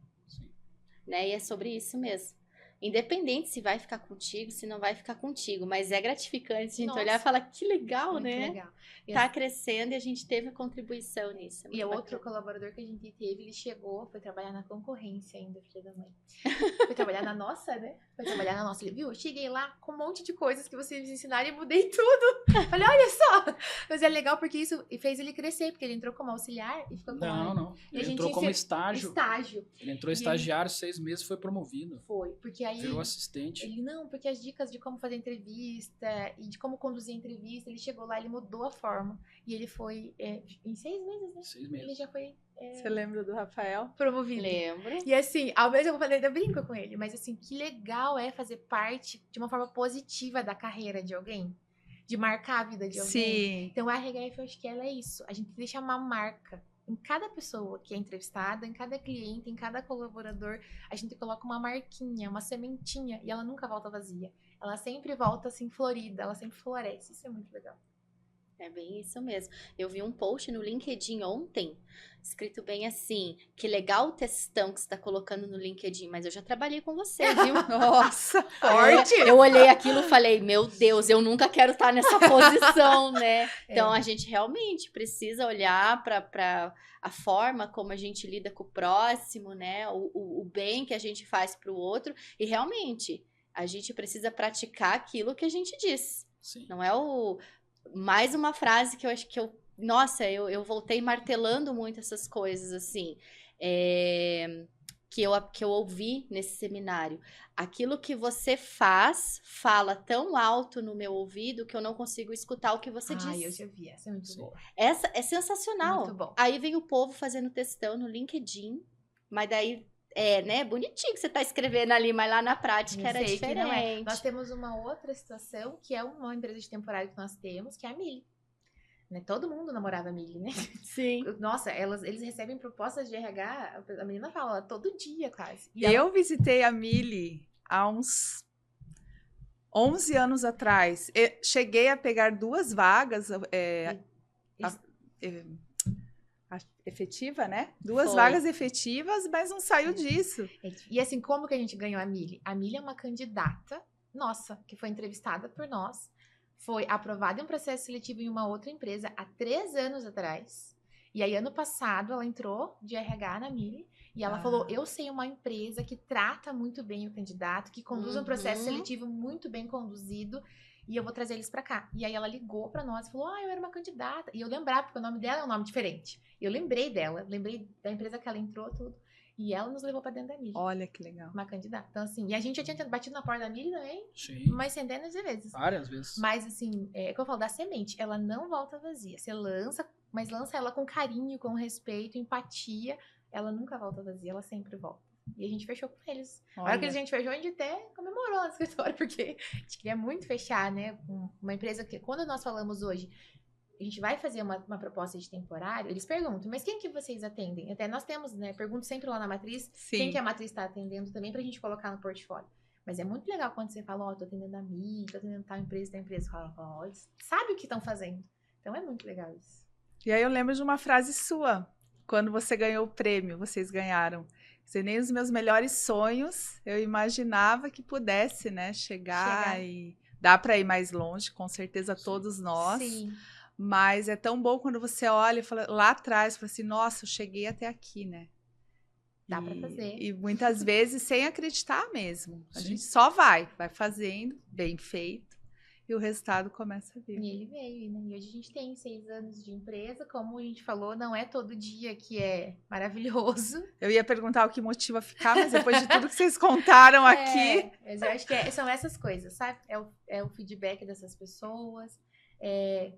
né? E é sobre isso mesmo. Independente se vai ficar contigo, se não vai ficar contigo, mas é gratificante a gente Nossa. olhar e falar que legal, Muito né? legal. E Tá crescendo e a gente teve a contribuição nisso. É E muito o outro bacana. colaborador que a gente teve, ele chegou, foi trabalhar na concorrência ainda, filha da mãe. Foi trabalhar na nossa, né? Foi trabalhar na nossa. Ele viu? Eu cheguei lá com um monte de coisas que vocês me ensinaram e mudei tudo. Falei, olha só! Mas é legal porque isso fez ele crescer, porque ele entrou como auxiliar e ficou como... Não. E a Ele gente entrou como estágio. Ele entrou E estagiário, 6 meses, foi promovido. Foi, porque aí... Virou assistente. Ele, não, porque as dicas de como fazer entrevista e de como conduzir entrevista, ele chegou lá, ele mudou a forma. E ele foi, em 6 meses, né? 6 meses. Ele já foi Você lembra do Rafael? promovido. Lembro. E assim, ao mesmo tempo eu falei, ainda brinco com ele, mas assim, que legal é fazer parte de uma forma positiva da carreira de alguém. De marcar a vida de alguém. Sim. Então a RHF, eu acho que ela é isso. A gente deixa uma marca em cada pessoa que é entrevistada, em cada cliente, em cada colaborador. A gente coloca uma marquinha, uma sementinha, e ela nunca volta vazia. Ela sempre volta assim, florida, ela sempre floresce. Isso é muito legal. É bem isso mesmo. Eu vi um post no LinkedIn ontem, escrito bem assim, que legal o textão que você tá colocando no LinkedIn, mas eu já trabalhei com você, viu? Nossa, Forte! Eu olhei aquilo e falei, meu Deus, eu nunca quero estar nessa posição, né? Então, a gente realmente precisa olhar para a forma como a gente lida com o próximo, né? O bem que a gente faz para o outro. E, realmente, a gente precisa praticar aquilo que a gente diz. Sim. Não é mais uma frase que eu acho que Nossa, eu voltei martelando muito essas coisas, assim. Que eu ouvi nesse seminário. Aquilo que você fala tão alto no meu ouvido que eu não consigo escutar o que você diz. Eu já vi, essa é muito boa. Essa é sensacional. Muito bom. Aí vem o povo fazendo textão no LinkedIn, mas daí né, bonitinho que você tá escrevendo ali, mas lá na prática Eu era sei que diferente. não é. Nós temos uma outra situação, que é uma empresa de temporário que nós temos, que é a Mili. Né? Todo mundo namorava a Mili, né? Sim. Nossa, eles recebem propostas de RH, a menina fala, todo dia quase. E eu visitei a Mili há uns 11 anos atrás. Eu cheguei a pegar 2 vagas efetiva, né? 2 Foi. vagas efetivas, mas não saiu disso. E assim, como que a gente ganhou a Mili? A Mili é uma candidata nossa, que foi entrevistada por nós, foi aprovada em um processo seletivo em uma outra empresa há 3 anos atrás. E aí, ano passado, ela entrou de RH na Mili e ela falou, eu sei uma empresa que trata muito bem o candidato, que conduz um processo seletivo muito bem conduzido, e eu vou trazer eles pra cá. E aí ela ligou pra nós e falou, eu era uma candidata. E eu lembrava, porque o nome dela é um nome diferente. Eu lembrei dela, lembrei da empresa que ela entrou, tudo. E ela nos levou pra dentro da Mili. Olha que legal. Uma candidata. Então, assim, e a gente já tinha batido na porta da Mili também, Sim. umas centenas de vezes. Várias vezes. Mas, assim, é o que eu falo da semente, ela não volta vazia. Você lança, mas lança ela com carinho, com respeito, empatia. Ela nunca volta vazia, ela sempre volta. E a gente fechou com eles. A hora que a gente fechou, a gente até comemorou no escritório, porque a gente queria muito fechar, né? Com uma empresa que, quando nós falamos hoje, a gente vai fazer uma proposta de temporário, eles perguntam, mas quem que vocês atendem? Até nós temos, né? Pergunto sempre lá na matriz, quem que a matriz está atendendo também, pra gente colocar no portfólio. Mas é muito legal quando você fala, tô atendendo a mim, tô atendendo tal empresa, fala, eles sabem o que estão fazendo. Então é muito legal isso. E aí eu lembro de uma frase sua, quando você ganhou o prêmio, vocês ganharam. Você, nem os meus melhores sonhos eu imaginava que pudesse, né, chegar. E dá para ir mais longe, com certeza todos nós. Sim. Mas é tão bom quando você olha e fala lá atrás, fala assim, nossa, eu cheguei até aqui, né? Dá pra fazer. E muitas vezes sem acreditar mesmo. A Sim. gente só vai fazendo, bem feito, e o resultado começa a vir. E ele veio, né? E hoje a gente tem 6 anos de empresa, como a gente falou, não é todo dia que é maravilhoso. Eu ia perguntar o que motiva a ficar, mas depois de tudo que vocês contaram aqui... Mas eu acho que são essas coisas, sabe? É o feedback dessas pessoas.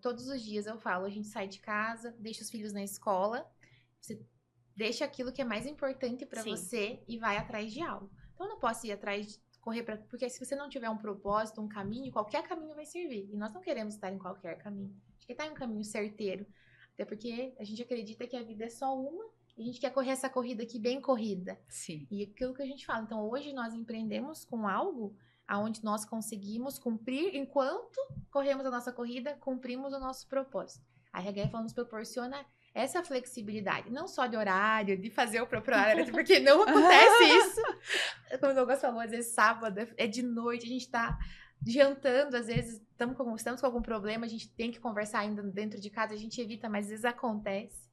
Todos os dias eu falo, a gente sai de casa, deixa os filhos na escola, você deixa aquilo que é mais importante pra você e vai atrás de algo. Então eu não posso ir atrás porque se você não tiver um propósito, um caminho, qualquer caminho vai servir. E nós não queremos estar em qualquer caminho. A gente quer estar em um caminho certeiro. Até porque a gente acredita que a vida é só uma e a gente quer correr essa corrida aqui bem corrida. Sim. E aquilo que a gente fala. Então hoje nós empreendemos com algo onde nós conseguimos cumprir, enquanto corremos a nossa corrida, cumprimos o nosso propósito. A RHF nos proporciona essa flexibilidade, não só de horário, de fazer o próprio horário, porque não acontece isso. Como o Douglas falou, às vezes sábado é de noite, a gente tá jantando, às vezes estamos com algum problema, a gente tem que conversar ainda dentro de casa, a gente evita, mas às vezes acontece.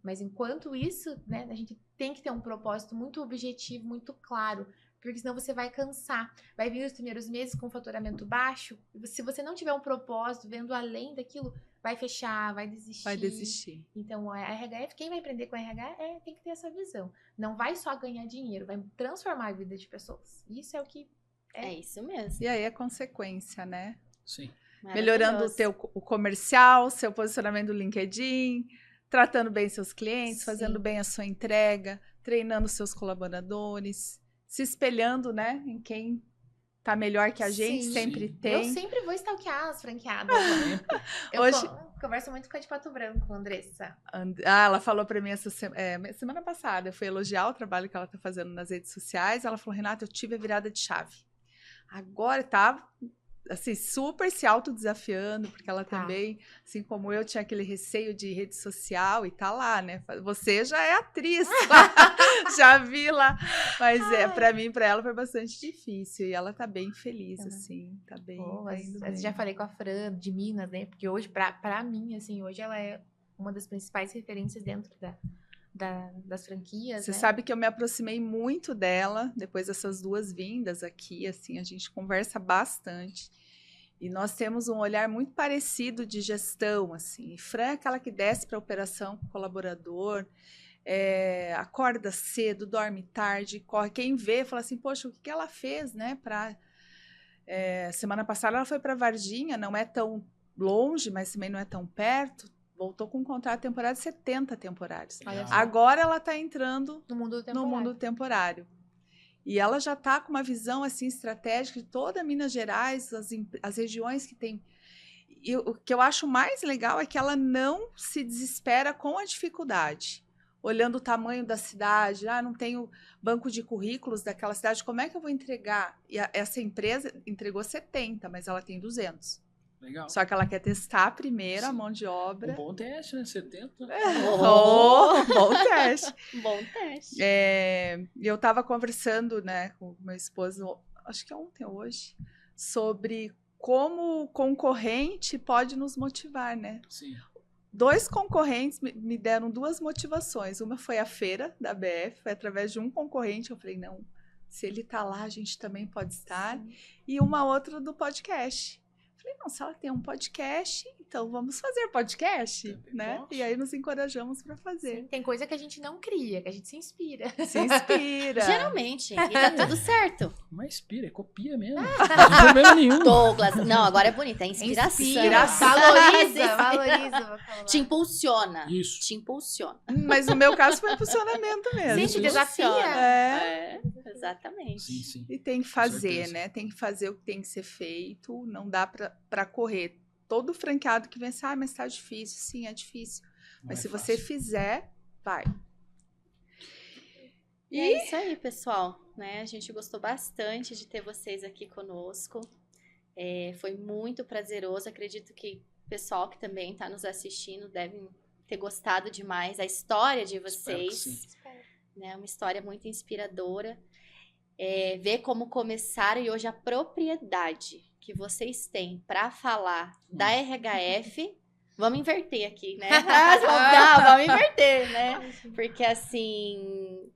Mas enquanto isso, né, a gente tem que ter um propósito muito objetivo, muito claro, porque senão você vai cansar. Vai vir os primeiros meses com faturamento baixo, se você não tiver um propósito, vendo além daquilo, vai fechar, vai desistir. Vai desistir. Então, a RHF, quem vai aprender com a RH tem que ter essa visão. Não vai só ganhar dinheiro, vai transformar a vida de pessoas. Isso é o que É isso mesmo. E aí é consequência, né? Sim. Melhorando o comercial, seu posicionamento no LinkedIn, tratando bem seus clientes, Sim. fazendo bem a sua entrega, treinando seus colaboradores, se espelhando, né, em quem tá melhor que a gente, Sim. sempre Sim. tem. Eu sempre vou stalkear as franqueadas. Né? Hoje- Converso muito com a de Pato Branco, Andressa. Ela falou pra mim essa semana passada, eu fui elogiar o trabalho que ela tá fazendo nas redes sociais, ela falou, Renata, eu tive a virada de chave. Agora tá, assim, super se autodesafiando, porque ela Tá. também, assim como eu, tinha aquele receio de rede social e tá lá, né? Você já é atriz, já vi lá. Mas pra mim, pra ela, foi bastante difícil. E ela tá bem feliz, assim, tá bem, tá indo bem. Já falei com a Fran de Minas, né? Porque hoje, pra mim, assim, hoje ela é uma das principais referências dentro das franquias, Você né? sabe que eu me aproximei muito dela depois dessas duas vindas aqui, assim, a gente conversa bastante. E nós temos um olhar muito parecido de gestão, assim. E Fran é aquela que desce para a operação com o colaborador, acorda cedo, dorme tarde, corre. Quem vê fala assim, poxa, o que ela fez, né? Semana passada ela foi para Varginha, não é tão longe, mas também não é tão perto. Voltou com um contrato temporário de 70 temporários. Olha só. Agora ela está entrando No mundo no mundo temporário. E ela já está com uma visão assim estratégica de toda Minas Gerais, as regiões que tem. E o que eu acho mais legal é que ela não se desespera com a dificuldade. Olhando o tamanho da cidade, não tenho banco de currículos daquela cidade, como é que eu vou entregar? E essa empresa entregou 70, mas ela tem 200. Legal. Só que ela quer testar primeiro a Sim. mão de obra. Um bom teste, né? 70. Bom teste. Bom teste. E eu estava conversando, né, com meu esposo, acho que ontem ou hoje, sobre como o concorrente pode nos motivar, né? Sim. 2 concorrentes me deram 2 motivações. Uma foi a feira da BF, foi através de um concorrente. Eu falei, não, se ele está lá, a gente também pode estar. Sim. E uma outra do podcast. Falei, não, se ela tem um podcast, então vamos fazer podcast, Também né? posso. E aí nos encorajamos para fazer. Sim, tem coisa que a gente não cria, que a gente se inspira. Se inspira. Geralmente. E tá tudo certo. Mas inspira, é copia mesmo. Não tem problema nenhum. Douglas. Não, agora é bonito. É inspiração. Inspiração. Valoriza. Te impulsiona. Isso. Te impulsiona. Mas no meu caso foi funcionamento mesmo. Sim, te desafia. Exatamente. Sim, sim. E tem que Com fazer, certeza. né? Tem que fazer o que tem que ser feito. Não dá para correr. Todo franqueado que vem assim, mas tá difícil. Sim, é difícil. Não Mas é se fácil. você fizer, vai. E é isso aí, pessoal. Né? A gente gostou bastante de ter vocês aqui conosco. Foi muito prazeroso. Acredito que o pessoal que também está nos assistindo deve ter gostado demais da história de Espero que vocês. sim. Né? Uma história muito inspiradora. Ver como começaram e hoje a propriedade que vocês têm para falar da RHF. Vamos inverter aqui, né? Vamos inverter, né? Porque assim,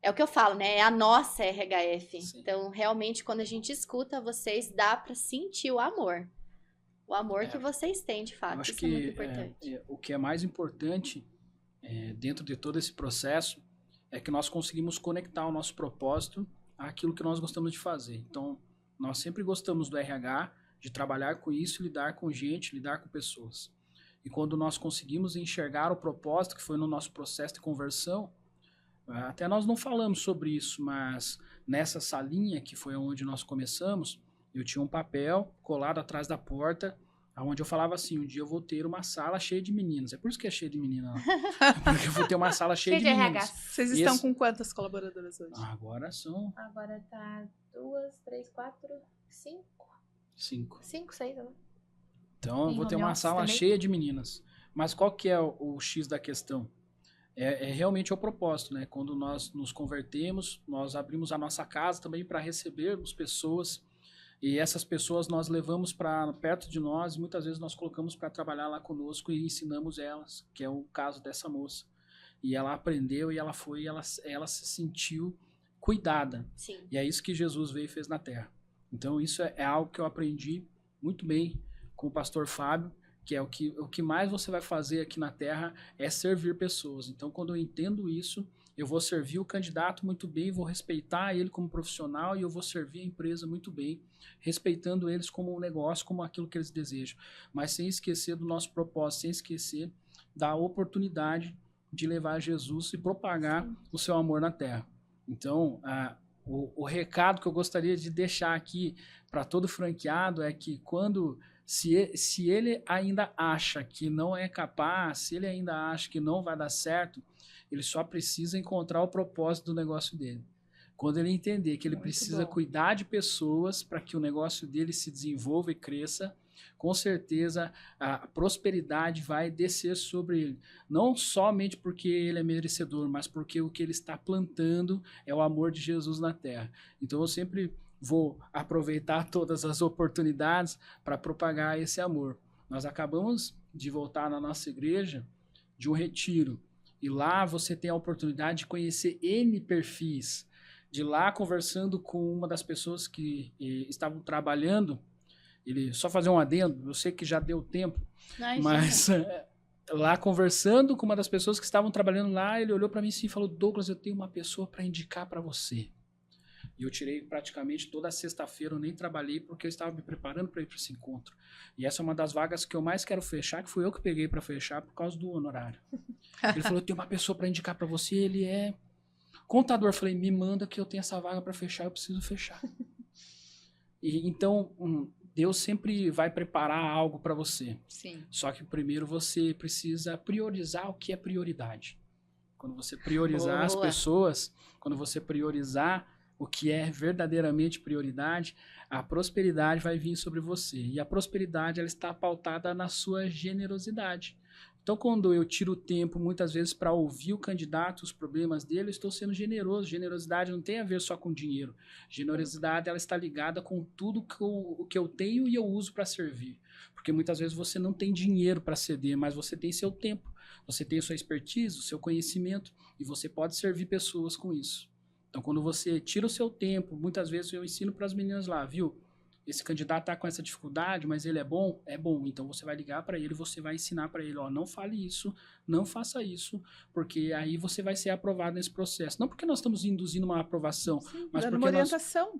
é o que eu falo, né? É a nossa RHF. Sim. Então, realmente, quando a gente escuta vocês, dá para sentir o amor. O amor que vocês têm, de fato. Eu acho Isso é muito que importante. o que é mais importante dentro de todo esse processo é que nós conseguimos conectar o nosso propósito àquilo que nós gostamos de fazer. Então, nós sempre gostamos do RH, de trabalhar com isso, lidar com gente, lidar com pessoas. E quando nós conseguimos enxergar o propósito, que foi no nosso processo de conversão, até nós não falamos sobre isso, mas nessa salinha, que foi onde nós começamos, eu tinha um papel colado atrás da porta, onde eu falava assim, um dia eu vou ter uma sala cheia de meninas. É por isso que é cheia de meninas lá. Porque eu vou ter uma sala cheia de meninas. Vocês E estão esse- com quantas colaboradoras hoje? Agora são Agora tá 2, 3, 4, 5. 5. 5, 6, né? Então eu Tem vou ter home uma office sala também? cheia de meninas. Mas qual que é o X da questão? Realmente o propósito, né? Quando nós nos convertemos, nós abrimos a nossa casa também para recebermos pessoas, e essas pessoas nós levamos para perto de nós, e muitas vezes nós colocamos para trabalhar lá conosco e ensinamos elas, que é o caso dessa moça. E ela aprendeu e ela foi, ela se sentiu cuidada. Sim. E é isso que Jesus veio e fez na Terra. Então isso é algo que eu aprendi muito bem com o pastor Fábio, que é o que mais você vai fazer aqui na Terra é servir pessoas. Então, quando eu entendo isso, eu vou servir o candidato muito bem, vou respeitar ele como profissional e eu vou servir a empresa muito bem, respeitando eles como um negócio, como aquilo que eles desejam. Mas sem esquecer do nosso propósito, sem esquecer da oportunidade de levar Jesus e propagar o seu amor na Terra. Então, o recado que eu gostaria de deixar aqui para todo franqueado é que se ele ainda acha que não é capaz, se ele ainda acha que não vai dar certo, ele só precisa encontrar o propósito do negócio dele. Quando ele entender que ele precisa cuidar de pessoas para que o negócio dele se desenvolva e cresça, com certeza a prosperidade vai descer sobre ele. Não somente porque ele é merecedor, mas porque o que ele está plantando é o amor de Jesus na terra. Então eu sempre vou aproveitar todas as oportunidades para propagar esse amor. Nós acabamos de voltar na nossa igreja de um retiro. E lá você tem a oportunidade de conhecer N perfis. De lá, conversando com uma das pessoas que estavam trabalhando, ele só fazer um adendo, eu sei que já deu tempo, mas lá conversando com uma das pessoas que estavam trabalhando lá, ele olhou para mim assim e falou: Douglas, eu tenho uma pessoa para indicar para você. E eu tirei praticamente toda a sexta-feira, eu nem trabalhei porque eu estava me preparando para ir para esse encontro. E essa é uma das vagas que eu mais quero fechar, que fui eu que peguei para fechar por causa do honorário. Ele falou: eu tenho uma pessoa para indicar para você, ele é contador. Eu falei: me manda que eu tenho essa vaga para fechar, eu preciso fechar. E então, Deus sempre vai preparar algo para você. Sim. Só que primeiro você precisa priorizar o que é prioridade. Quando você priorizar as pessoas, quando você priorizar o que é verdadeiramente prioridade, a prosperidade vai vir sobre você. E a prosperidade, ela está pautada na sua generosidade. Então, quando eu tiro o tempo, muitas vezes, para ouvir o candidato, os problemas dele, eu estou sendo generoso. Generosidade não tem a ver só com dinheiro. Generosidade, ela está ligada com tudo que eu tenho e eu uso para servir. Porque muitas vezes você não tem dinheiro para ceder, mas você tem seu tempo, você tem sua expertise, o seu conhecimento, e você pode servir pessoas com isso. Então, quando você tira o seu tempo, muitas vezes eu ensino para as meninas lá, viu? Esse candidato está com essa dificuldade, mas ele é bom? É bom. Então, você vai ligar para ele, você vai ensinar para ele, ó, não fale isso, não faça isso, porque aí você vai ser aprovado nesse processo. Não porque nós estamos induzindo uma aprovação, mas porque nós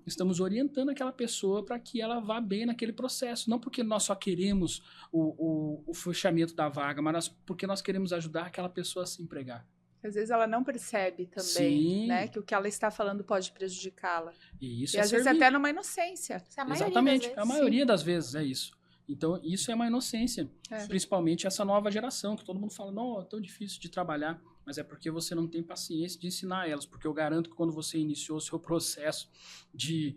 estamos orientando aquela pessoa para que ela vá bem naquele processo. Não porque nós só queremos o fechamento da vaga, mas porque nós queremos ajudar aquela pessoa a se empregar. Às vezes ela não percebe também, né, que o que ela está falando pode prejudicá-la. E isso às vezes até numa inocência. Exatamente, a maioria das vezes é isso. Então, isso é uma inocência. Principalmente essa nova geração, que todo mundo fala, não, é tão difícil de trabalhar. Mas é porque você não tem paciência de ensinar elas. Porque eu garanto que quando você iniciou o seu processo de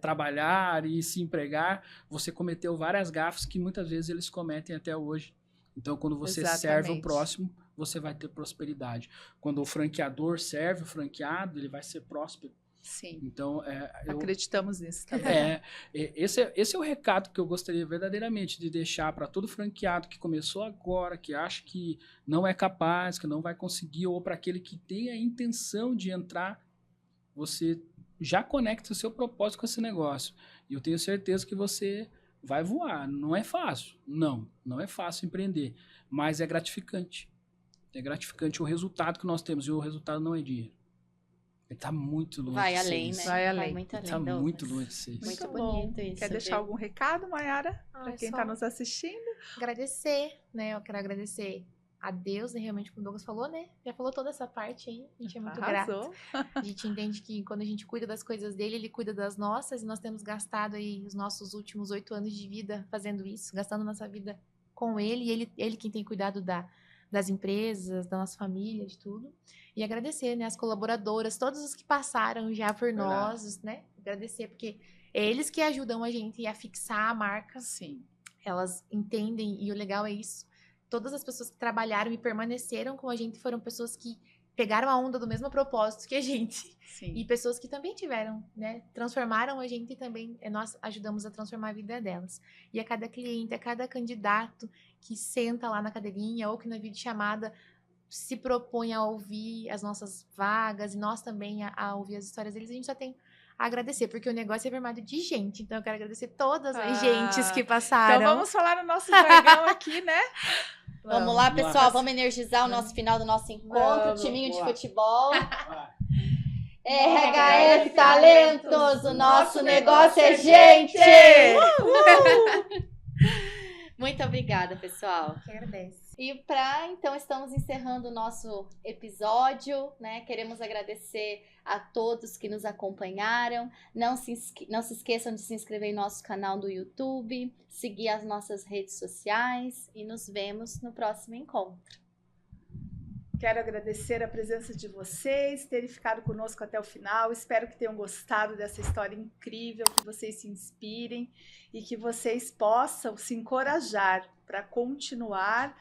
trabalhar e se empregar, você cometeu várias gafes que muitas vezes eles cometem até hoje. Então, quando você serve o próximo, você vai ter prosperidade. Quando o franqueador serve o franqueado, ele vai ser próspero. Sim. Então, acreditamos nisso também. Esse é o recado que eu gostaria verdadeiramente de deixar para todo franqueado que começou agora, que acha que não é capaz, que não vai conseguir, ou para aquele que tem a intenção de entrar, você já conecta o seu propósito com esse negócio. E eu tenho certeza que você vai voar. Não é fácil. Não é fácil empreender, mas é gratificante. É gratificante o resultado que nós temos, e o resultado não é dinheiro. Ele tá muito longe. Vai além, né? Vai além. Muito além. Tá muito longe de ser. Muito bonito isso. Quer deixar algum recado, Mayara? Para quem está nos assistindo? Agradecer, né? Eu quero agradecer a Deus, né? Realmente, como o Douglas falou, né? Já falou toda essa parte aí. A gente é muito grato. A gente entende que quando a gente cuida das coisas dele, ele cuida das nossas. E nós temos gastado aí os nossos últimos 8 anos de vida fazendo isso, gastando nossa vida com ele. E ele quem tem cuidado das empresas, da nossa família, de tudo. E agradecer, né, as colaboradoras, todos os que passaram já por nós, né? Agradecer, porque é eles que ajudam a gente a fixar a marca. Sim. Elas entendem, e o legal é isso. todas as pessoas que trabalharam e permaneceram com a gente foram pessoas que pegaram a onda do mesmo propósito que a gente. Sim. E pessoas que também tiveram, né? Transformaram a gente e também nós ajudamos a transformar a vida delas. E a cada cliente, a cada candidato que senta lá na cadeirinha ou que na videochamada se propõe a ouvir as nossas vagas e nós também a ouvir as histórias deles, a gente só tem a agradecer, porque o negócio é formado de gente. Então eu quero agradecer todas as gentes que passaram. Então vamos falar no nosso jargão aqui, né? Vamos lá, pessoal, vamos energizar o nosso final do nosso encontro, timinho de futebol. RHF Talentos, o nosso negócio é gente! Muito obrigada, pessoal. Que agradece. E então, estamos encerrando o nosso episódio, né? Queremos agradecer a todos que nos acompanharam. Não se esqueçam de se inscrever em nosso canal do YouTube, seguir as nossas redes sociais e nos vemos no próximo encontro. Quero agradecer a presença de vocês, terem ficado conosco até o final. Espero que tenham gostado dessa história incrível, que vocês se inspirem e que vocês possam se encorajar para continuar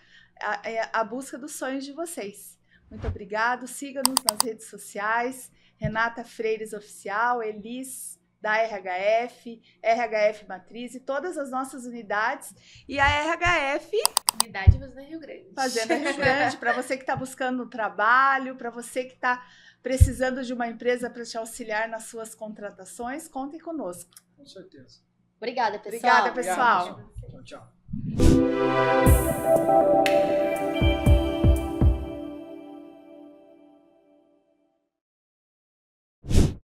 a busca dos sonhos de vocês. Muito obrigado. Siga-nos nas redes sociais. Renata Freires Oficial, Elis da RHF, RHF Matriz e todas as nossas unidades. E a RHF... Unidade Fazenda Rio Grande. Fazenda Rio Grande, para você que está buscando um trabalho, para você que está precisando de uma empresa para te auxiliar nas suas contratações, contem conosco. Com certeza. Obrigada, pessoal. Obrigada, pessoal. Tchau, tchau.